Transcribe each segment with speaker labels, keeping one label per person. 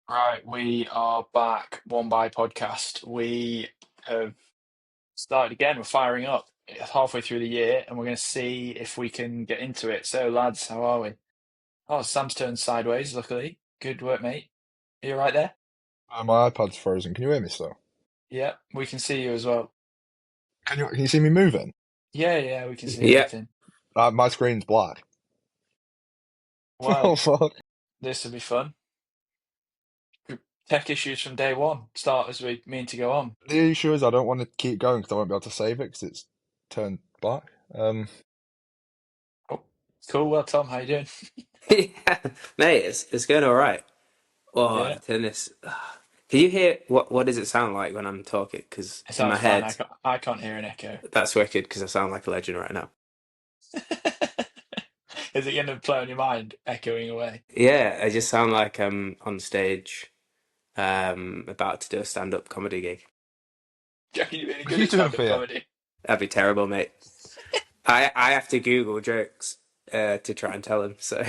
Speaker 1: Right, we are back. One by podcast. We have started again. We're firing up. It's halfway through the year, and we're going to see if we can get into it. So, lads, how are we? Oh, Sam's turned sideways. Luckily, good work, mate. Are you right there?
Speaker 2: My iPad's frozen. Can you hear me still?
Speaker 1: Yeah, we can see you as well.
Speaker 2: Can you see me moving?
Speaker 1: Yeah, yeah, we can see
Speaker 3: Yeah.
Speaker 1: everything.
Speaker 2: My screen's black. Oh
Speaker 1: Well,
Speaker 2: fuck!
Speaker 1: this will be fun. Tech issues from day one. Start as we mean to go on.
Speaker 2: The issue is I don't want to keep going because I won't be able to save it because it's turned black.
Speaker 1: Oh, cool. Well, Tom, how you doing?
Speaker 3: Yeah, mate, it's going all right. Oh,
Speaker 1: Yeah,
Speaker 3: turn this. Can you hear what does it sound like when I'm talking? Because
Speaker 1: it
Speaker 3: in my
Speaker 1: sounds fine.
Speaker 3: head,
Speaker 1: I can't hear an echo.
Speaker 3: that's wicked because I sound like a legend right now.
Speaker 1: Is it going to play on your mind, echoing away?
Speaker 3: Yeah, I just sound like I'm on stage, about to do a stand-up comedy gig.
Speaker 1: Do you reckon you're really
Speaker 2: What are
Speaker 1: good
Speaker 2: you
Speaker 1: at
Speaker 2: doing,
Speaker 1: stand-up
Speaker 2: Thea?
Speaker 1: comedy?
Speaker 3: That'd be terrible, mate. I have to Google jokes to try and tell them. So,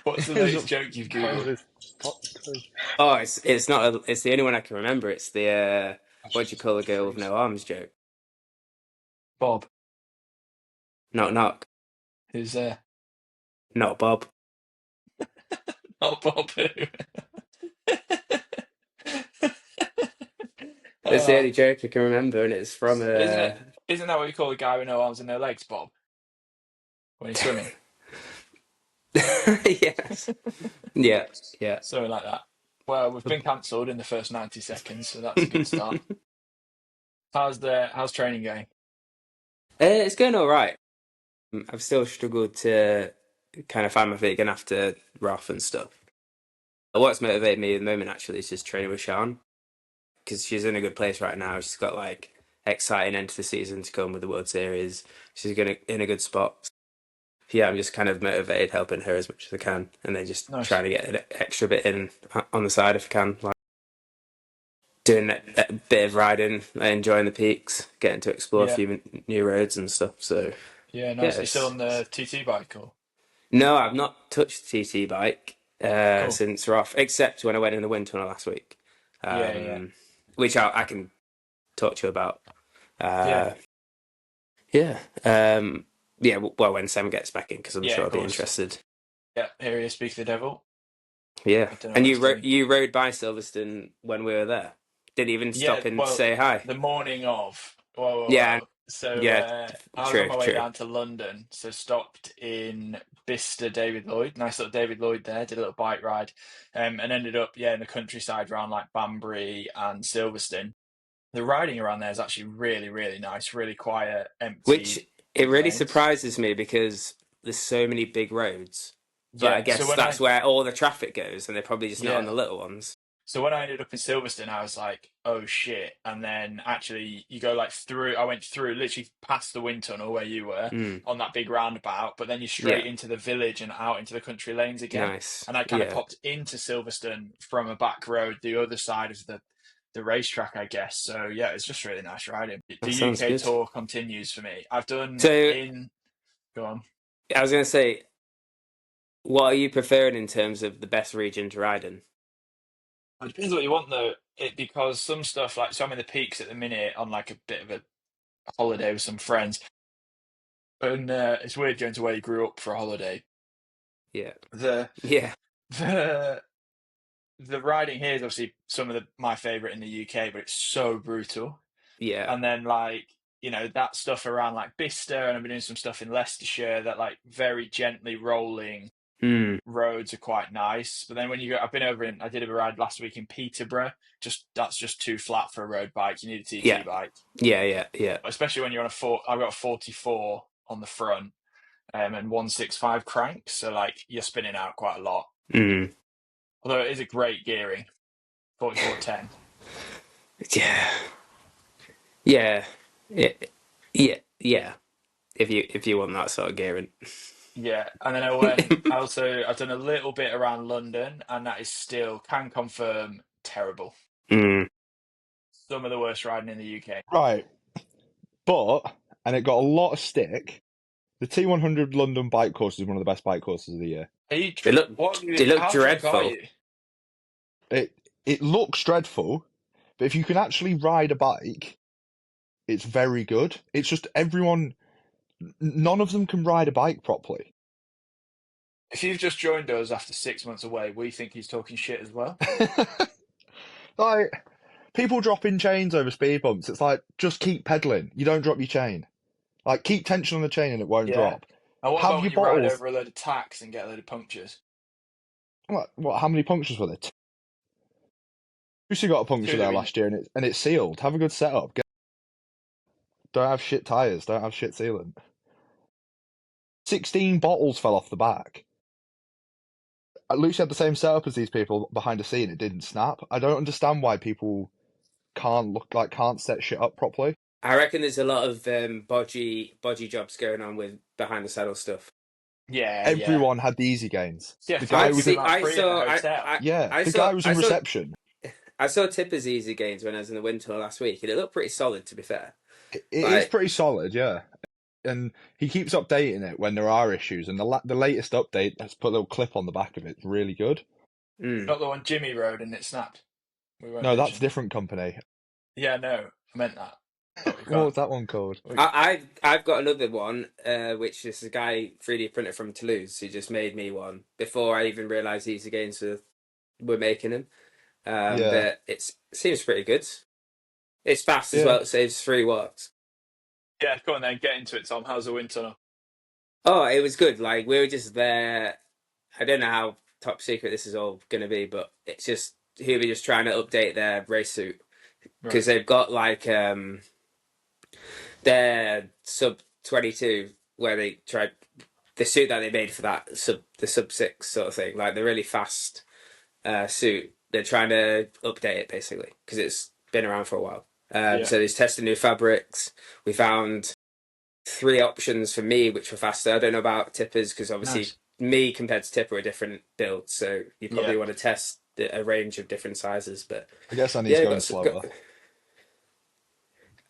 Speaker 1: What's the latest joke you've Googled?
Speaker 3: oh, it's not it's the only one I can remember. It's the what do you call a girl with no arms joke?
Speaker 1: Bob,
Speaker 3: Knock knock,
Speaker 1: who's
Speaker 3: not Bob.
Speaker 1: not Bob who?
Speaker 3: It's the only
Speaker 1: Oh,
Speaker 3: joke I can remember, and it's from
Speaker 1: isn't it? Isn't that what you call a guy with no arms and no legs, Bob, when he's swimming?
Speaker 3: yes, yeah, yeah.
Speaker 1: Something like that. Well, we've been cancelled in the first 90 seconds, so that's a good start. How's training going?
Speaker 3: It's going all right. I've still struggled to kind of find my feet again after Roth and stuff. What's motivated me at the moment actually is just training with Sean because she's in a good place right now. She's got like exciting end to the season to come with the World Series. She's gonna in a good spot. Yeah, I'm just kind of motivated helping her as much as I can, and then just
Speaker 1: Nice.
Speaker 3: trying to get an extra bit in on the side if I can, like doing a bit of riding, enjoying the peaks, getting to explore a
Speaker 1: Yeah,
Speaker 3: few new roads and stuff. So
Speaker 1: yeah,
Speaker 3: yeah,
Speaker 1: nice. You still on the TT bike, or
Speaker 3: no, I've not touched the TT bike
Speaker 1: cool?
Speaker 3: since Roth, except when I went in the wind tunnel last week,
Speaker 1: Yeah, yeah,
Speaker 3: um, which I can talk to you about.
Speaker 1: yeah,
Speaker 3: Uh, yeah, yeah. Well, when Sam gets back in, because I'm
Speaker 1: yeah.
Speaker 3: sure
Speaker 1: Of
Speaker 3: I'll be
Speaker 1: course.
Speaker 3: interested.
Speaker 1: Yeah, here he is, speak the devil.
Speaker 3: Yeah,
Speaker 1: I don't know
Speaker 3: and
Speaker 1: what he's doing.
Speaker 3: you rode by Silverstone when we were there. Didn't even
Speaker 1: Yeah,
Speaker 3: stop in to
Speaker 1: well,
Speaker 3: say hi.
Speaker 1: the morning of. Whoa, whoa,
Speaker 3: Yeah,
Speaker 1: whoa. So
Speaker 3: yeah.
Speaker 1: I was on
Speaker 3: True,
Speaker 1: my way
Speaker 3: true.
Speaker 1: down to London, so stopped in Bicester David Lloyd. Nice little David Lloyd there. Did a little bike ride, and ended up in the countryside around like Banbury and Silverstone. The riding around there is actually really, really nice. Really quiet,
Speaker 3: Which
Speaker 1: empty,
Speaker 3: it
Speaker 1: big
Speaker 3: really
Speaker 1: lanes.
Speaker 3: surprises me because there's so many big roads, but I
Speaker 1: Yeah. So
Speaker 3: guess
Speaker 1: when
Speaker 3: that's
Speaker 1: I
Speaker 3: where all the traffic goes, and they're probably just not on
Speaker 1: yeah.
Speaker 3: the little ones.
Speaker 1: So when I ended up in Silverstone, I was like, "Oh shit!" And then actually, you go like through. I went through literally past the wind tunnel where you were
Speaker 3: Mm,
Speaker 1: on that big roundabout, but then you're
Speaker 3: yeah,
Speaker 1: straight into the village and out into the country lanes again.
Speaker 3: nice.
Speaker 1: And I kind of
Speaker 3: Yeah,
Speaker 1: popped into Silverstone from a back road, the other side of the racetrack, I guess. So yeah, it's just really nice riding. The
Speaker 3: that sounds
Speaker 1: UK
Speaker 3: good.
Speaker 1: tour continues for me. I've done
Speaker 3: So
Speaker 1: in. Go on.
Speaker 3: I was gonna say, what are you preferring in terms of the best region to ride in?
Speaker 1: It depends what you want though. Because some stuff like so I'm in the peaks at the minute on like a bit of a holiday with some friends. And it's weird going to where you grew up for a holiday.
Speaker 3: Yeah,
Speaker 1: The
Speaker 3: yeah,
Speaker 1: the the riding here is obviously some of my favorite in the UK, but it's so brutal.
Speaker 3: yeah.
Speaker 1: And then like that stuff around like Bicester, and I've been doing some stuff in Leicestershire that like very gently rolling
Speaker 3: Mm,
Speaker 1: roads are quite nice. But then when you go, I did a ride last week in Peterborough. Just that's just too flat for a road bike. You need a
Speaker 3: yeah,
Speaker 1: TT bike,
Speaker 3: yeah, yeah, yeah.
Speaker 1: especially when you're on a four. I've got a 44 on the front and 165 cranks, so like you're spinning out quite a lot.
Speaker 3: Mm,
Speaker 1: Although it is a great gearing, 4410.
Speaker 3: yeah, yeah, yeah, yeah, yeah. If you want that sort of gearing.
Speaker 1: Yeah, and then I've done a little bit around London, and that is still can confirm terrible.
Speaker 3: Mm,
Speaker 1: Some of the worst riding in the UK.
Speaker 2: Right, but and it got a lot of stick. The T100 London bike course is one of the best bike courses of the year.
Speaker 1: Are you,
Speaker 3: they look
Speaker 1: what?
Speaker 3: they look
Speaker 1: How drunk are
Speaker 3: dreadful.
Speaker 1: you?
Speaker 2: It looks dreadful, but if you can actually ride a bike, it's very good. It's just none of them can ride a bike properly.
Speaker 1: If you've just joined us after 6 months away, we think he's talking shit as well.
Speaker 2: Like, people dropping chains over speed bumps. It's like, just keep pedaling. You don't drop your chain. Like, keep tension on the chain and it won't
Speaker 1: Yeah.
Speaker 2: drop.
Speaker 1: And what
Speaker 2: Have
Speaker 1: about when
Speaker 2: your
Speaker 1: you ride
Speaker 2: bottles.
Speaker 1: over a load of tacks and get a load of punctures?
Speaker 2: What? How many punctures were there? Lucy got a puncture
Speaker 1: Two that
Speaker 2: there
Speaker 1: we-
Speaker 2: last year, and it's sealed. Have a good setup. Don't have shit tires. Don't have shit sealant. 16 bottles fell off the back. Lucy had the same setup as these people behind the scene. It didn't snap. I don't understand why people can't set shit up properly.
Speaker 3: I reckon there's a lot of bodgy jobs going on with behind the saddle stuff.
Speaker 1: Yeah,
Speaker 2: Everyone had the easy gains.
Speaker 1: Yeah,
Speaker 2: the
Speaker 1: Phil
Speaker 2: guy
Speaker 1: was
Speaker 2: was
Speaker 1: in about three at the hotel.
Speaker 2: the guy was in reception.
Speaker 3: I saw Tipper's easy gains when I was in the winter last week, and it looked pretty solid, to be fair.
Speaker 2: It is pretty solid, yeah. And he keeps updating it when there are issues. And the latest update has put a little clip on the back of it. It's really good.
Speaker 1: Not the one Jimmy rode and it snapped.
Speaker 2: No, that's a different company.
Speaker 1: Yeah, no, I meant that.
Speaker 2: What was that one called?
Speaker 3: I've got another one, which is a guy 3D printer from Toulouse who just made me one before I even realised Easy Gains were making them. But it seems pretty good. It's fast as well. It saves 3 watts.
Speaker 1: Yeah, go on then, get into it, Tom. How's the wind tunnel?
Speaker 3: Oh, it was good. Like, we were just there. I don't know how top secret this is all going to be, but it's just Hubie just trying to update their race suit because they've got like their sub 22 where they tried the suit that they made for that the sub 6 sort of thing, like the really fast suit. They're trying to update it basically because it's been around for a while. So he's testing new fabrics. We found 3 options for me which were faster. I don't know about Tippers because obviously me compared to Tipper are different builds, so you probably want to test a range of different sizes. But
Speaker 2: I guess I need to go slower.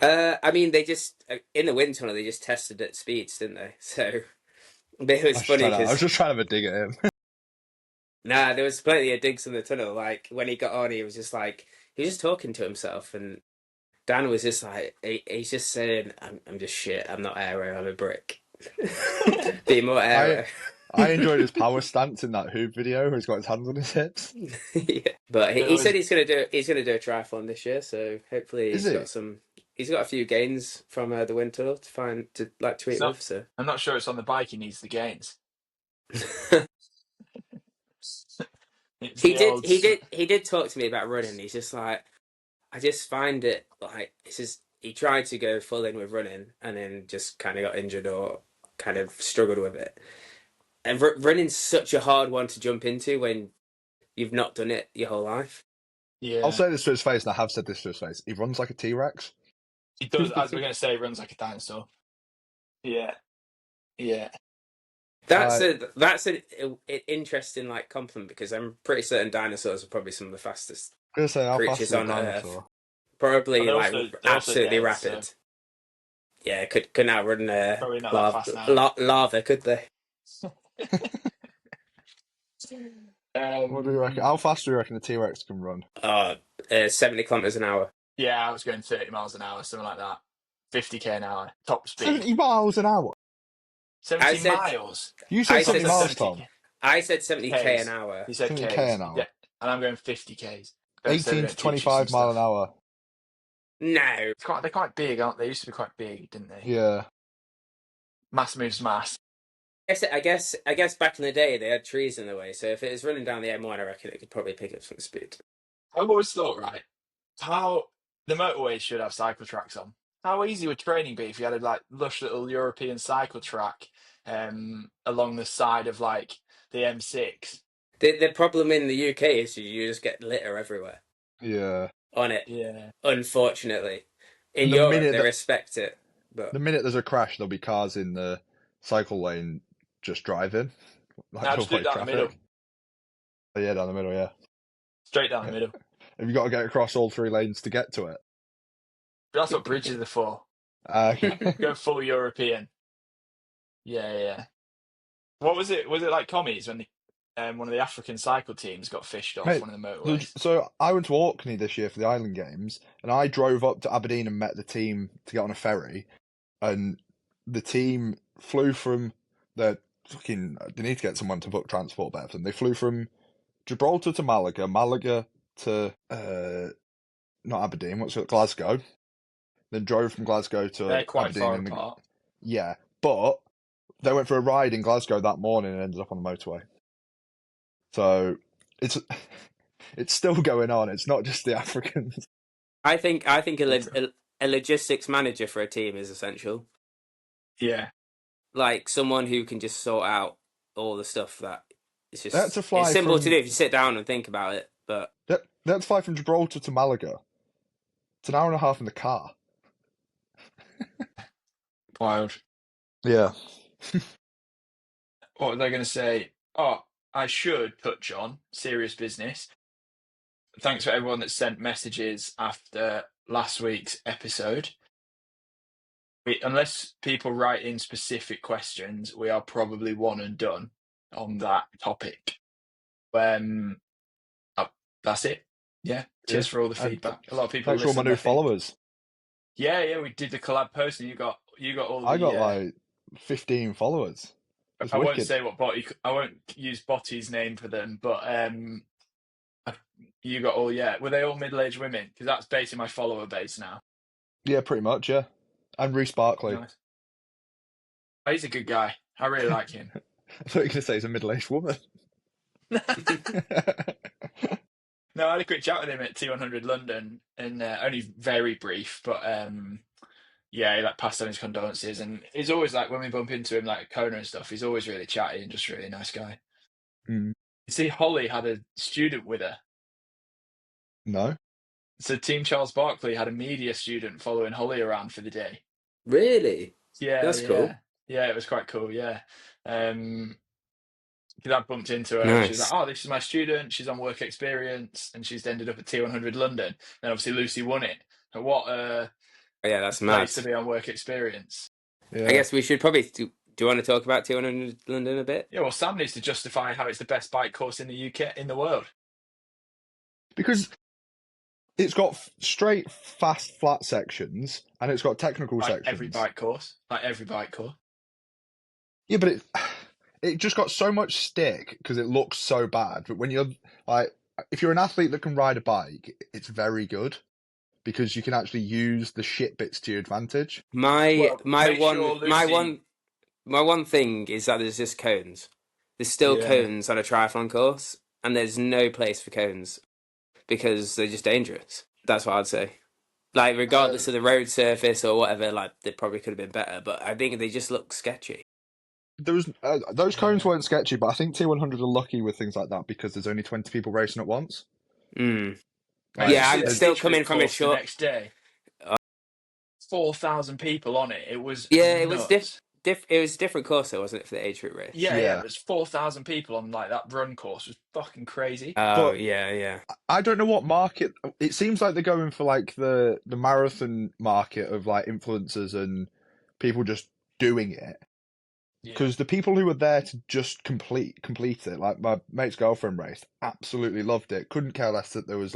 Speaker 3: I mean, they just in the wind tunnel they just tested at speeds, didn't they? So it was funny because
Speaker 2: I was just trying to have a dig at him.
Speaker 3: Nah, there was plenty of digs in the tunnel. Like when he got on, he was just talking to himself, and Dan was just like, he's just saying, I'm just shit. I'm not aero. I'm a brick. Be more aero.
Speaker 2: I enjoyed his power stance in that Hoop video where he's got his hands on his hips.
Speaker 3: Yeah. But he said he's gonna do a triathlon this year, so hopefully he's got a few gains from the wind tunnel to tweet with. So
Speaker 1: I'm not sure it's on the bike he needs the gains. He
Speaker 3: did talk to me about running. He's just like, I just find it like it's just he tried to go full in with running and then just kind of got injured or kind of struggled with it. And running's such a hard one to jump into when you've not done it your whole life.
Speaker 1: Yeah,
Speaker 2: I'll say this to his face, and I have said this to his face. He runs like a T-Rex.
Speaker 1: He does, as we're going to say, he runs like a dinosaur. Yeah.
Speaker 3: That's an interesting compliment because I'm pretty certain dinosaurs are probably some of the fastest creatures on Earth. Probably absolutely dead, rapid. So. Yeah, couldn't outrun lava, could they?
Speaker 2: What do you reckon? How fast do you reckon a T-Rex can run?
Speaker 3: 70 kilometers an hour.
Speaker 1: Yeah, I was going 30 miles an hour, something like that. 50k an hour, top speed.
Speaker 2: 70 miles an hour?
Speaker 1: 70 miles?
Speaker 2: You said 70 miles, Tom.
Speaker 3: I said 70k an hour.
Speaker 1: You said
Speaker 2: 70k an hour.
Speaker 1: Yeah, and I'm going 50k's.
Speaker 2: 18 to 25 mile an hour.
Speaker 3: No.
Speaker 1: They're quite big, aren't they? They used to be quite big, didn't they?
Speaker 2: Yeah.
Speaker 1: Mass moves mass.
Speaker 3: I guess back in the day they had trees in the way, so if it was running down the M1, I reckon it could probably pick up some speed.
Speaker 1: I've always thought, right, how the motorways should have cycle tracks on. How easy would training be if you had a lush little European cycle track along the side of the M6?
Speaker 3: The problem in the UK is you just get litter everywhere.
Speaker 2: Yeah.
Speaker 3: On it.
Speaker 1: Yeah.
Speaker 3: Unfortunately, in Europe they respect it. But
Speaker 2: the minute there's a crash, there'll be cars in the cycle lane just driving.
Speaker 1: Just do it down the middle.
Speaker 2: Oh, yeah, down the middle, yeah.
Speaker 1: Straight down the middle.
Speaker 2: Have you got to get across all 3 lanes to get to it?
Speaker 1: That's what bridges are for. Go full European. Yeah. What was it? Was it like commies when one of the African cycle teams got fished off
Speaker 2: Mate,
Speaker 1: one of the motorways.
Speaker 2: so I went to Orkney this year for the Island Games, and I drove up to Aberdeen and met the team to get on a ferry, and the team flew from the fucking. They need to get someone to book transport there for them. They flew from Gibraltar to Malaga, Malaga to not Aberdeen, what's it, Glasgow. Then drove from Glasgow to
Speaker 1: They're quite
Speaker 2: Aberdeen.
Speaker 1: far apart.
Speaker 2: Yeah, but they went for a ride in Glasgow that morning and ended up on the motorway. So it's still going on. It's not just the Africans.
Speaker 3: I think a logistics manager for a team is essential.
Speaker 1: Yeah.
Speaker 3: Like someone who can just sort out all the stuff that it's just
Speaker 2: They had to fly
Speaker 3: it's simple
Speaker 2: from-
Speaker 3: to do if you sit down and think about it. But
Speaker 2: They had to fly from Gibraltar to Malaga. It's an hour and a half in the car.
Speaker 1: Wild.
Speaker 2: Yeah.
Speaker 1: What were they going to say? Oh, I should touch on serious business. Thanks for everyone that sent messages after last week's episode. Unless people write in specific questions, we are probably one and done on that topic. That's it. Yeah. Cheers for all the feedback. A lot of people.
Speaker 2: Thanks for all my
Speaker 1: listened,
Speaker 2: new
Speaker 1: I think.
Speaker 2: followers.
Speaker 1: Yeah, we did the collab post, and you got all.
Speaker 2: I got like 15 followers. It's
Speaker 1: I won't
Speaker 2: wicked.
Speaker 1: say what I won't use Botty's name for them, but you got all. Yeah, were they all middle-aged women? Because that's basically my follower base now.
Speaker 2: Yeah, pretty much. Yeah, and Reece Barkley.
Speaker 1: Nice. Oh, he's a good guy. I really like him.
Speaker 2: I thought you were going to say he's a middle-aged woman.
Speaker 1: No, I had a quick chat with him at T100 London, and only very brief, but yeah, he like passed on his condolences, and he's always like when we bump into him like at Kona and stuff, he's always really chatty and just a really nice guy.
Speaker 2: Mm.
Speaker 1: You see, Holly had a student with her.
Speaker 2: No.
Speaker 1: So Team Charles Barkley had a media student following Holly around for the day.
Speaker 3: really,
Speaker 1: Yeah,
Speaker 3: That's cool.
Speaker 1: Yeah, it was quite cool. Yeah, because I bumped into her. And she was
Speaker 3: Nice.
Speaker 1: like, "Oh, this is my student. She's on work experience, and she's ended up at T100 London." And obviously Lucy won it. And what a
Speaker 3: yeah, that's mad.
Speaker 1: place to be on work experience.
Speaker 2: Yeah.
Speaker 3: I guess we should probably do you want to talk about T100 London a bit?
Speaker 1: Yeah, well, Sam needs to justify how it's the best bike course in the UK, in the world.
Speaker 2: Because it's got straight, fast, flat sections, and it's got technical
Speaker 1: Like
Speaker 2: sections.
Speaker 1: every bike course.
Speaker 2: Yeah, but it just got so much stick because it looks so bad. But when you're like, if you're an athlete that can ride a bike, it's very good because you can actually use the shit bits to your advantage.
Speaker 3: My
Speaker 1: make sure Lucy-
Speaker 3: one thing is that there's just cones. There's still
Speaker 1: Yeah.
Speaker 3: cones on a triathlon course, and there's no place for cones because they're just dangerous. That's what I'd say. Like regardless of the road surface or whatever, like they probably could have been better, but I think they just look sketchy.
Speaker 2: There was those cones weren't sketchy, but I think T100 are lucky with things like that because there's only 20 people racing at once.
Speaker 3: Mm.
Speaker 1: Like,
Speaker 3: Yeah,
Speaker 1: you see
Speaker 3: I'm
Speaker 1: the
Speaker 3: still
Speaker 1: Beachford
Speaker 3: coming from a
Speaker 1: course
Speaker 3: short-
Speaker 1: The next day, 4,000 people on it. It was
Speaker 3: Yeah, it was
Speaker 1: nuts.
Speaker 3: It was a different course, though, wasn't it, for the age group race?
Speaker 1: Yeah,
Speaker 2: Yeah.
Speaker 1: it was 4,000 people on like that run course. It was fucking crazy.
Speaker 3: Oh,
Speaker 2: But-
Speaker 3: yeah.
Speaker 2: I don't know what market. It seems like they're going for like the marathon market of like influencers and people just doing it.
Speaker 1: Yeah.
Speaker 2: Because the people who were there to just complete it, like my mate's girlfriend raced, absolutely loved it. Couldn't care less that there was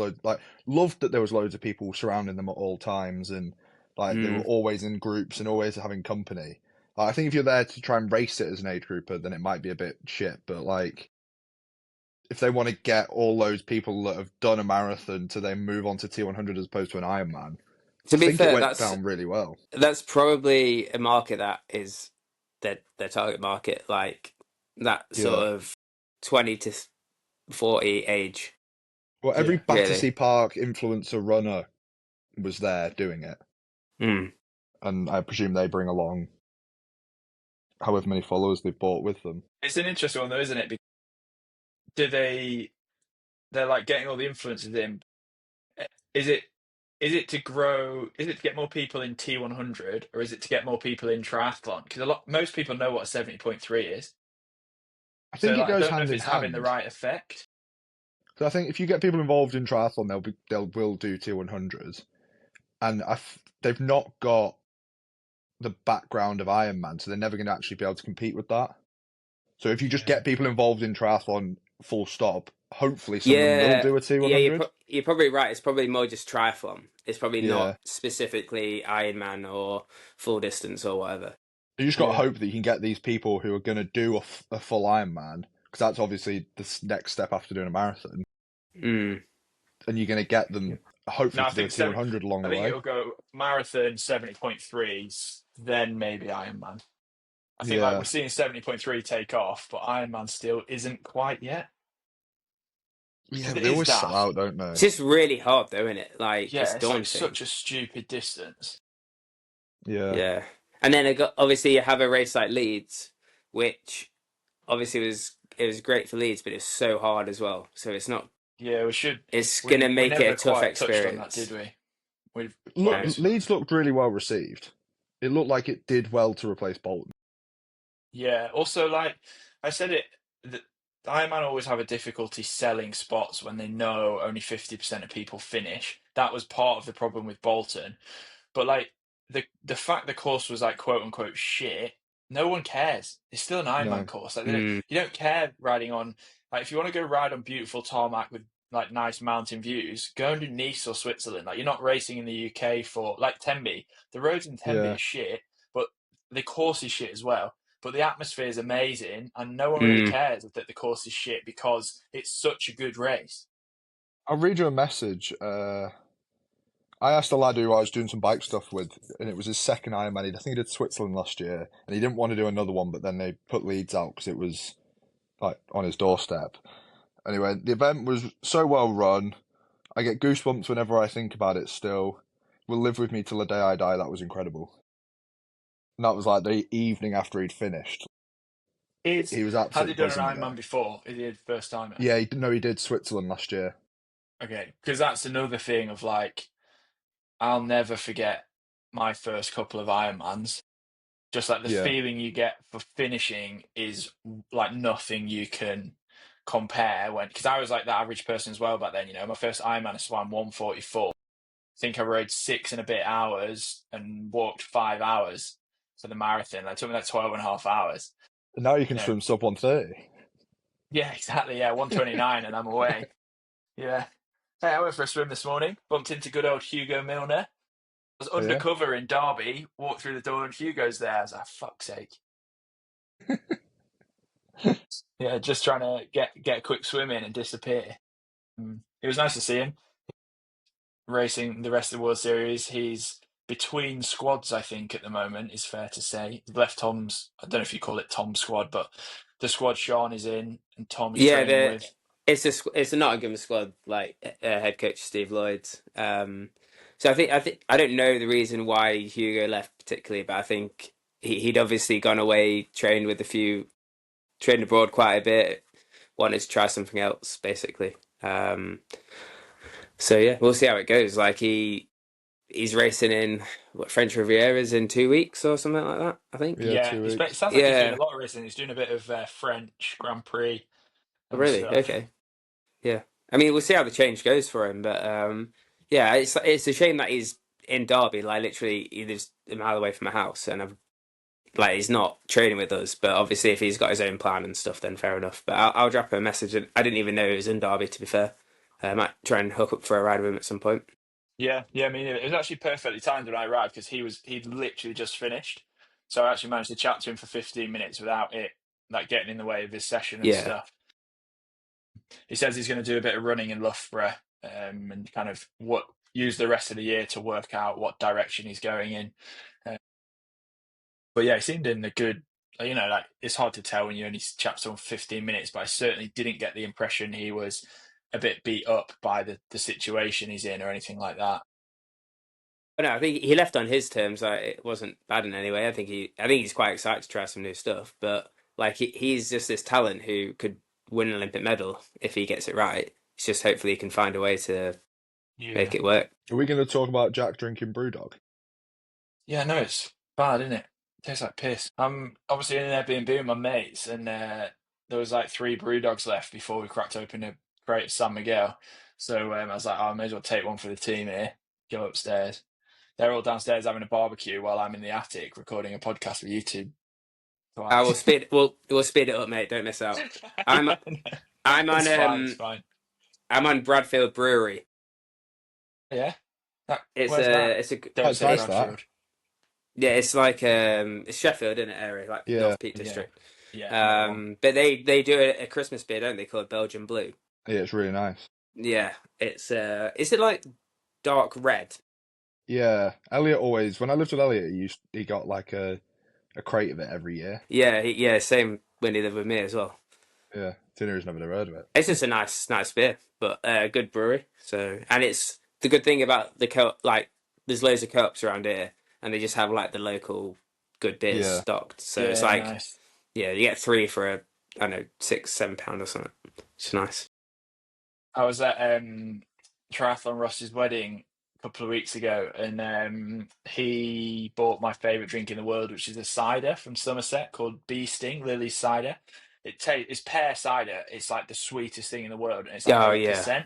Speaker 2: loved that there was loads of people surrounding them at all times, and like they were always in groups and always having company. Like, I think if you're there to try and race it as an age grouper, then it might be a bit shit. But like, if they want to get all those people that have done a marathon to then move on to T100 as opposed to an Ironman,
Speaker 3: To
Speaker 2: I
Speaker 3: be
Speaker 2: think
Speaker 3: fair,
Speaker 2: it went down really well.
Speaker 3: that's probably a market that is their target market, like that sort
Speaker 2: Yeah.
Speaker 3: of 20 to 40 age.
Speaker 2: Well, every
Speaker 1: Yeah,
Speaker 2: Battersea Park influencer runner was there doing it.
Speaker 3: Mm.
Speaker 2: And I presume they bring along however many followers they've bought with them.
Speaker 1: It's an interesting one though, isn't it? Because they're like getting all the influencers in. Is it to grow? Is it to get more people in T100, or is it to get more people in triathlon? Because most people know what a 70.3 is.
Speaker 2: I think
Speaker 1: So,
Speaker 2: it
Speaker 1: like,
Speaker 2: goes
Speaker 1: I don't know
Speaker 2: hand
Speaker 1: if
Speaker 2: in
Speaker 1: it's
Speaker 2: hand.
Speaker 1: having the right effect.
Speaker 2: So I think if you get people involved in triathlon, will do T100s, and they've not got the background of Ironman, so they're never going to actually be able to compete with that. So if you just
Speaker 1: Yeah.
Speaker 2: get people involved in triathlon full stop. Hopefully someone will do a T100.
Speaker 3: You're probably right. It's probably more just triathlon. It's probably
Speaker 2: Yeah.
Speaker 3: not specifically Ironman or full distance or whatever.
Speaker 2: You just got to
Speaker 1: Yeah.
Speaker 2: hope that you can get these people who are going to do a full Ironman, because that's obviously the next step after doing a marathon,
Speaker 3: Mm.
Speaker 2: and you're going to get them hopefully
Speaker 1: No, I
Speaker 2: to do a
Speaker 1: think
Speaker 2: T100 along
Speaker 1: I
Speaker 2: the
Speaker 1: think
Speaker 2: way.
Speaker 1: it'll go marathon 70.3s, then maybe Ironman. I think
Speaker 2: Yeah.
Speaker 1: we're seeing 70.3 take off, but Ironman still isn't quite yet.
Speaker 2: Yeah,
Speaker 1: It
Speaker 2: but they
Speaker 1: is
Speaker 2: always
Speaker 1: daft.
Speaker 2: sell out, don't they?
Speaker 3: It's just really hard, though, isn't it? Like,
Speaker 1: Yeah,
Speaker 3: it's
Speaker 1: it's like
Speaker 3: daunting.
Speaker 1: such a stupid distance.
Speaker 2: Yeah.
Speaker 3: And then obviously you have a race like Leeds, which obviously it was great for Leeds, but it's so hard as well. So it's not.
Speaker 1: Yeah, we should.
Speaker 3: It's gonna make it
Speaker 1: never
Speaker 3: a tough
Speaker 1: quite touched on that,
Speaker 3: experience.
Speaker 1: did we?
Speaker 2: Leeds looked really well received. It looked like it did well to replace Bolton.
Speaker 1: Yeah. Also, like I said, the Ironman always have a difficulty selling spots when they know only 50% of people finish. That was part of the problem with Bolton. But like the fact the course was like quote unquote shit, no one cares. It's still an Ironman course. Like you don't care riding on. Like if you want to go ride on beautiful tarmac with like nice mountain views, go and do Nice or Switzerland. Like you're not racing in the UK for like Tenby. The roads in Tenby are shit, but the course is shit as well. But the atmosphere is amazing, and no one really cares that the course is shit because it's such a good race.
Speaker 2: I'll read you a message. I asked a lad who I was doing some bike stuff with, and it was his second Ironman. I think he did Switzerland last year, and he didn't want to do another one, but then they put Leeds out because it was like on his doorstep. Anyway, the event was so well run. I get goosebumps whenever I think about it still. Will live with me till the day I die. That was incredible. And that was like the evening after he'd finished. He was
Speaker 1: Had he
Speaker 2: absolutely
Speaker 1: done an
Speaker 2: buzzing with
Speaker 1: Ironman
Speaker 2: it.
Speaker 1: before? He did first time.
Speaker 2: Yeah, he did Switzerland last year.
Speaker 1: Okay, because that's another thing of like, I'll never forget my first couple of Ironmans. Just like the feeling you get for finishing is like nothing you can compare because I was like the average person as well back then. You know, my first Ironman I swam 1:44. I think I rode 6 and a bit hours and walked 5 hours for the marathon. It took me like 12.5 hours.
Speaker 2: And now you can swim sub 130.
Speaker 1: Yeah, exactly. Yeah, 1:29 and I'm away. Yeah. Hey, I went for a swim this morning. Bumped into good old Hugo Milner. I was undercover in Derby, walked through the door and Hugo's there. I was like, fuck's sake. Yeah, just trying to get a quick swim in and disappear. It was nice to see him racing the rest of the World Series. He's between squads, I think, at the moment, is fair to say. He left Tom's, I don't know if you call it Tom's squad, but the squad Sean is in and Tom is training with.
Speaker 3: It's a Nottingham squad, like head coach Steve Lloyd. So I don't know the reason why Hugo left particularly, but I think he'd obviously gone away, trained abroad quite a bit, wanted to try something else, basically. So yeah, we'll see how it goes. Like he's racing in French Rivieras in 2 weeks or something like that, I think.
Speaker 1: Yeah,
Speaker 2: 2
Speaker 1: it
Speaker 2: weeks.
Speaker 1: sounds like he's doing a lot of racing. He's doing a bit of French Grand Prix.
Speaker 3: Oh, really?
Speaker 1: Stuff.
Speaker 3: Okay. Yeah. I mean, we'll see how the change goes for him, but yeah, it's a shame that he's in Derby. Like literally, he lives a mile away from my house, and he's not training with us. But obviously, if he's got his own plan and stuff, then fair enough. But I'll drop him a message. I didn't even know he was in Derby. To be fair, I might try and hook up for a ride with him at some point.
Speaker 1: Yeah. I mean, it was actually perfectly timed when I arrived because he'd literally just finished, so I actually managed to chat to him for 15 minutes without it like getting in the way of his session and stuff. He says he's going to do a bit of running in Loughborough and kind of use the rest of the year to work out what direction he's going in. But yeah, he seemed in a good, like it's hard to tell when you only chat to someone 15 minutes, but I certainly didn't get the impression he was a bit beat up by the situation he's in or anything like that.
Speaker 3: But no, I think he left on his terms. Like, it wasn't bad in any way. I think he's quite excited to try some new stuff. But like he's just this talent who could win an Olympic medal if he gets it right. It's just hopefully he can find a way to make it work.
Speaker 2: Are we going to talk about Jack drinking BrewDog?
Speaker 1: Yeah, no, it's bad, isn't it? It tastes like piss. I'm obviously in an Airbnb with my mates, and there was like 3 BrewDogs left before we cracked open a crate of San Miguel. So I was like, I may as well take one for the team here. Go upstairs. They're all downstairs having a barbecue while I'm in the attic recording a podcast for YouTube.
Speaker 3: We'll speed it up, mate. Don't miss out. I'm on
Speaker 1: It's fine. It's fine.
Speaker 3: I'm on Bradfield Brewery.
Speaker 1: Yeah.
Speaker 3: It's
Speaker 1: Where's that?
Speaker 3: it's a
Speaker 1: Don't
Speaker 2: It's
Speaker 1: say
Speaker 2: nice, that.
Speaker 1: Bradfield.
Speaker 3: yeah, it's like it's Sheffield in an area like
Speaker 2: Yeah.
Speaker 3: North Peak
Speaker 1: Yeah.
Speaker 3: District.
Speaker 1: Yeah. I know one.
Speaker 3: But they do a Christmas beer, don't they? Called Belgian Blue.
Speaker 2: Yeah, it's really nice.
Speaker 3: Yeah, it's is it like dark red?
Speaker 2: Yeah, Elliot always. When I lived with Elliot, he got like a crate of it every year.
Speaker 3: Yeah, yeah, same when he lived with me as well.
Speaker 2: Yeah, it's the only reason I've never heard of it.
Speaker 3: It's just a nice beer, but good brewery. So, and it's the good thing about the like there's loads of co-ops around here, and they just have like the local good beers
Speaker 2: Yeah.
Speaker 3: stocked. So
Speaker 1: Yeah,
Speaker 3: it's like
Speaker 1: nice.
Speaker 3: yeah, you get 3 for I don't know, £6-7 or something. It's nice.
Speaker 1: I was at Triathlon Ross's wedding a couple of weeks ago, and he bought my favourite drink in the world, which is a cider from Somerset called Bee Sting Lily's cider. It's pear cider. It's like the sweetest thing in the world, and it's like
Speaker 3: Oh
Speaker 1: 8%.
Speaker 3: yeah.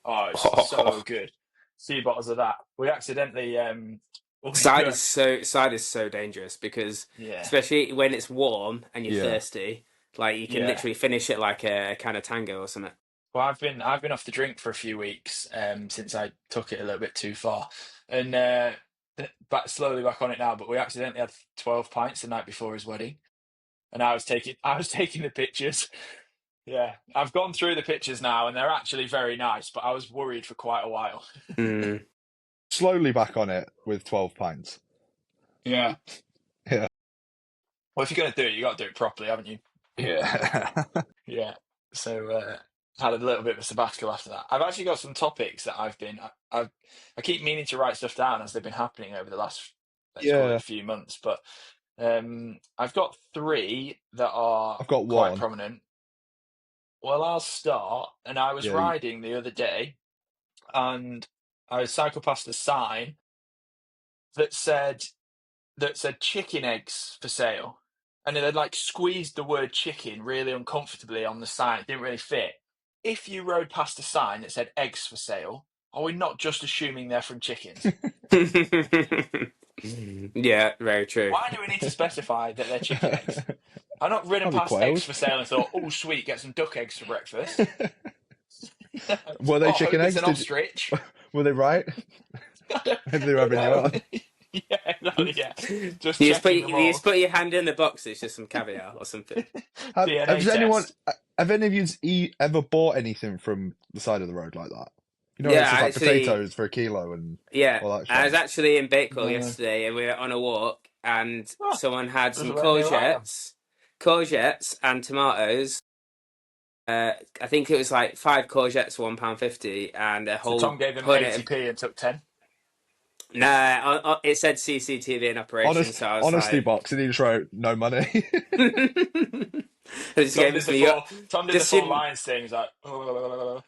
Speaker 1: Oh, it's so good. A few bottles of that. We accidentally
Speaker 3: Cider's so dangerous because
Speaker 1: yeah.
Speaker 3: especially when it's warm and you're
Speaker 2: Yeah.
Speaker 3: thirsty, like you can
Speaker 1: Yeah.
Speaker 3: literally finish it like a can of Tango or something.
Speaker 1: Well, I've been off the drink for a few weeks since I took it a little bit too far, and back slowly back on it now. But we accidentally had 12 pints the night before his wedding, and I was taking the pictures. Yeah, I've gone through the pictures now, and they're actually very nice. But I was worried for quite a while.
Speaker 3: Mm.
Speaker 2: Slowly back on it with 12 pints.
Speaker 1: Yeah.
Speaker 2: Yeah.
Speaker 1: Well, if you're going to do it, you got to do it properly, haven't you?
Speaker 2: Yeah.
Speaker 1: Yeah. So had a little bit of a sabbatical after that. I've actually got some topics that I keep meaning to write stuff down as they've been happening over the last let's call it a few months. But I've got 3 that are
Speaker 2: I've got
Speaker 1: quite
Speaker 2: one.
Speaker 1: prominent. Well, I'll start. And I was riding the other day, and I cycled past a sign that said chicken eggs for sale. And it had like squeezed the word chicken really uncomfortably on the sign. It didn't really fit. If you rode past a sign that said eggs for sale, are we not just assuming they're from chickens?
Speaker 3: Yeah, very true.
Speaker 1: Why do we need to specify that they're chicken eggs? I've not ridden
Speaker 2: Probably
Speaker 1: past
Speaker 2: quails.
Speaker 1: eggs for sale and thought, oh, sweet, get some duck eggs for breakfast.
Speaker 2: Were they chicken eggs?
Speaker 1: It's an ostrich.
Speaker 2: Were they right? Maybe they were having you on.
Speaker 1: Yeah, exactly, yeah. Just
Speaker 3: You
Speaker 1: checking them all.
Speaker 3: just put your hand in the box. It's just some caviar or something.
Speaker 1: DNA
Speaker 2: Have any of you ever bought anything from the side of the road like that? You know,
Speaker 3: Yeah,
Speaker 2: it's just like
Speaker 3: actually-
Speaker 2: potatoes for $1 and
Speaker 3: Yeah,
Speaker 2: all that shit.
Speaker 3: I was actually in Bakewell
Speaker 1: Yeah.
Speaker 3: yesterday, and we were on a walk, and
Speaker 1: Oh,
Speaker 3: someone had some
Speaker 1: that's where they are.
Speaker 3: courgettes and tomatoes. I think it was like 5 courgettes, £1.50, and a
Speaker 1: So
Speaker 3: whole
Speaker 1: Tom gave them
Speaker 3: punnet
Speaker 1: 80p and took 10.
Speaker 3: Nah, it said CCTV in operation, so I was
Speaker 2: Honesty
Speaker 3: like...
Speaker 2: box, and he just wrote no money.
Speaker 3: I just
Speaker 1: Tom
Speaker 3: gave
Speaker 1: did
Speaker 3: it to me.
Speaker 1: Tom did the
Speaker 3: just
Speaker 1: full
Speaker 3: in-
Speaker 1: lines thing. He's like, oh.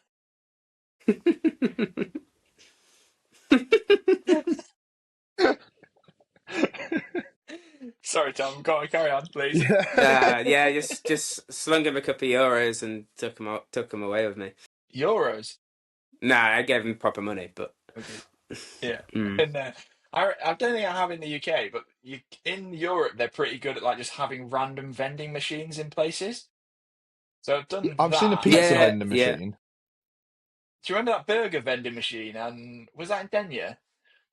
Speaker 1: Sorry, Tom. Go on, carry on, please.
Speaker 3: yeah, just slung him a couple of euros and took him away with me.
Speaker 1: Euros.
Speaker 3: Nah, I gave him proper money, but
Speaker 1: Okay. Yeah.
Speaker 3: Mm.
Speaker 1: And I don't think I have in the UK, but in Europe they're pretty good at like just having random vending machines in places. So I've done.
Speaker 2: I've seen a
Speaker 1: that.
Speaker 2: pizza
Speaker 3: Yeah,
Speaker 2: vending
Speaker 3: yeah.
Speaker 2: machine.
Speaker 1: Do you remember that burger vending machine? And was that in Denver,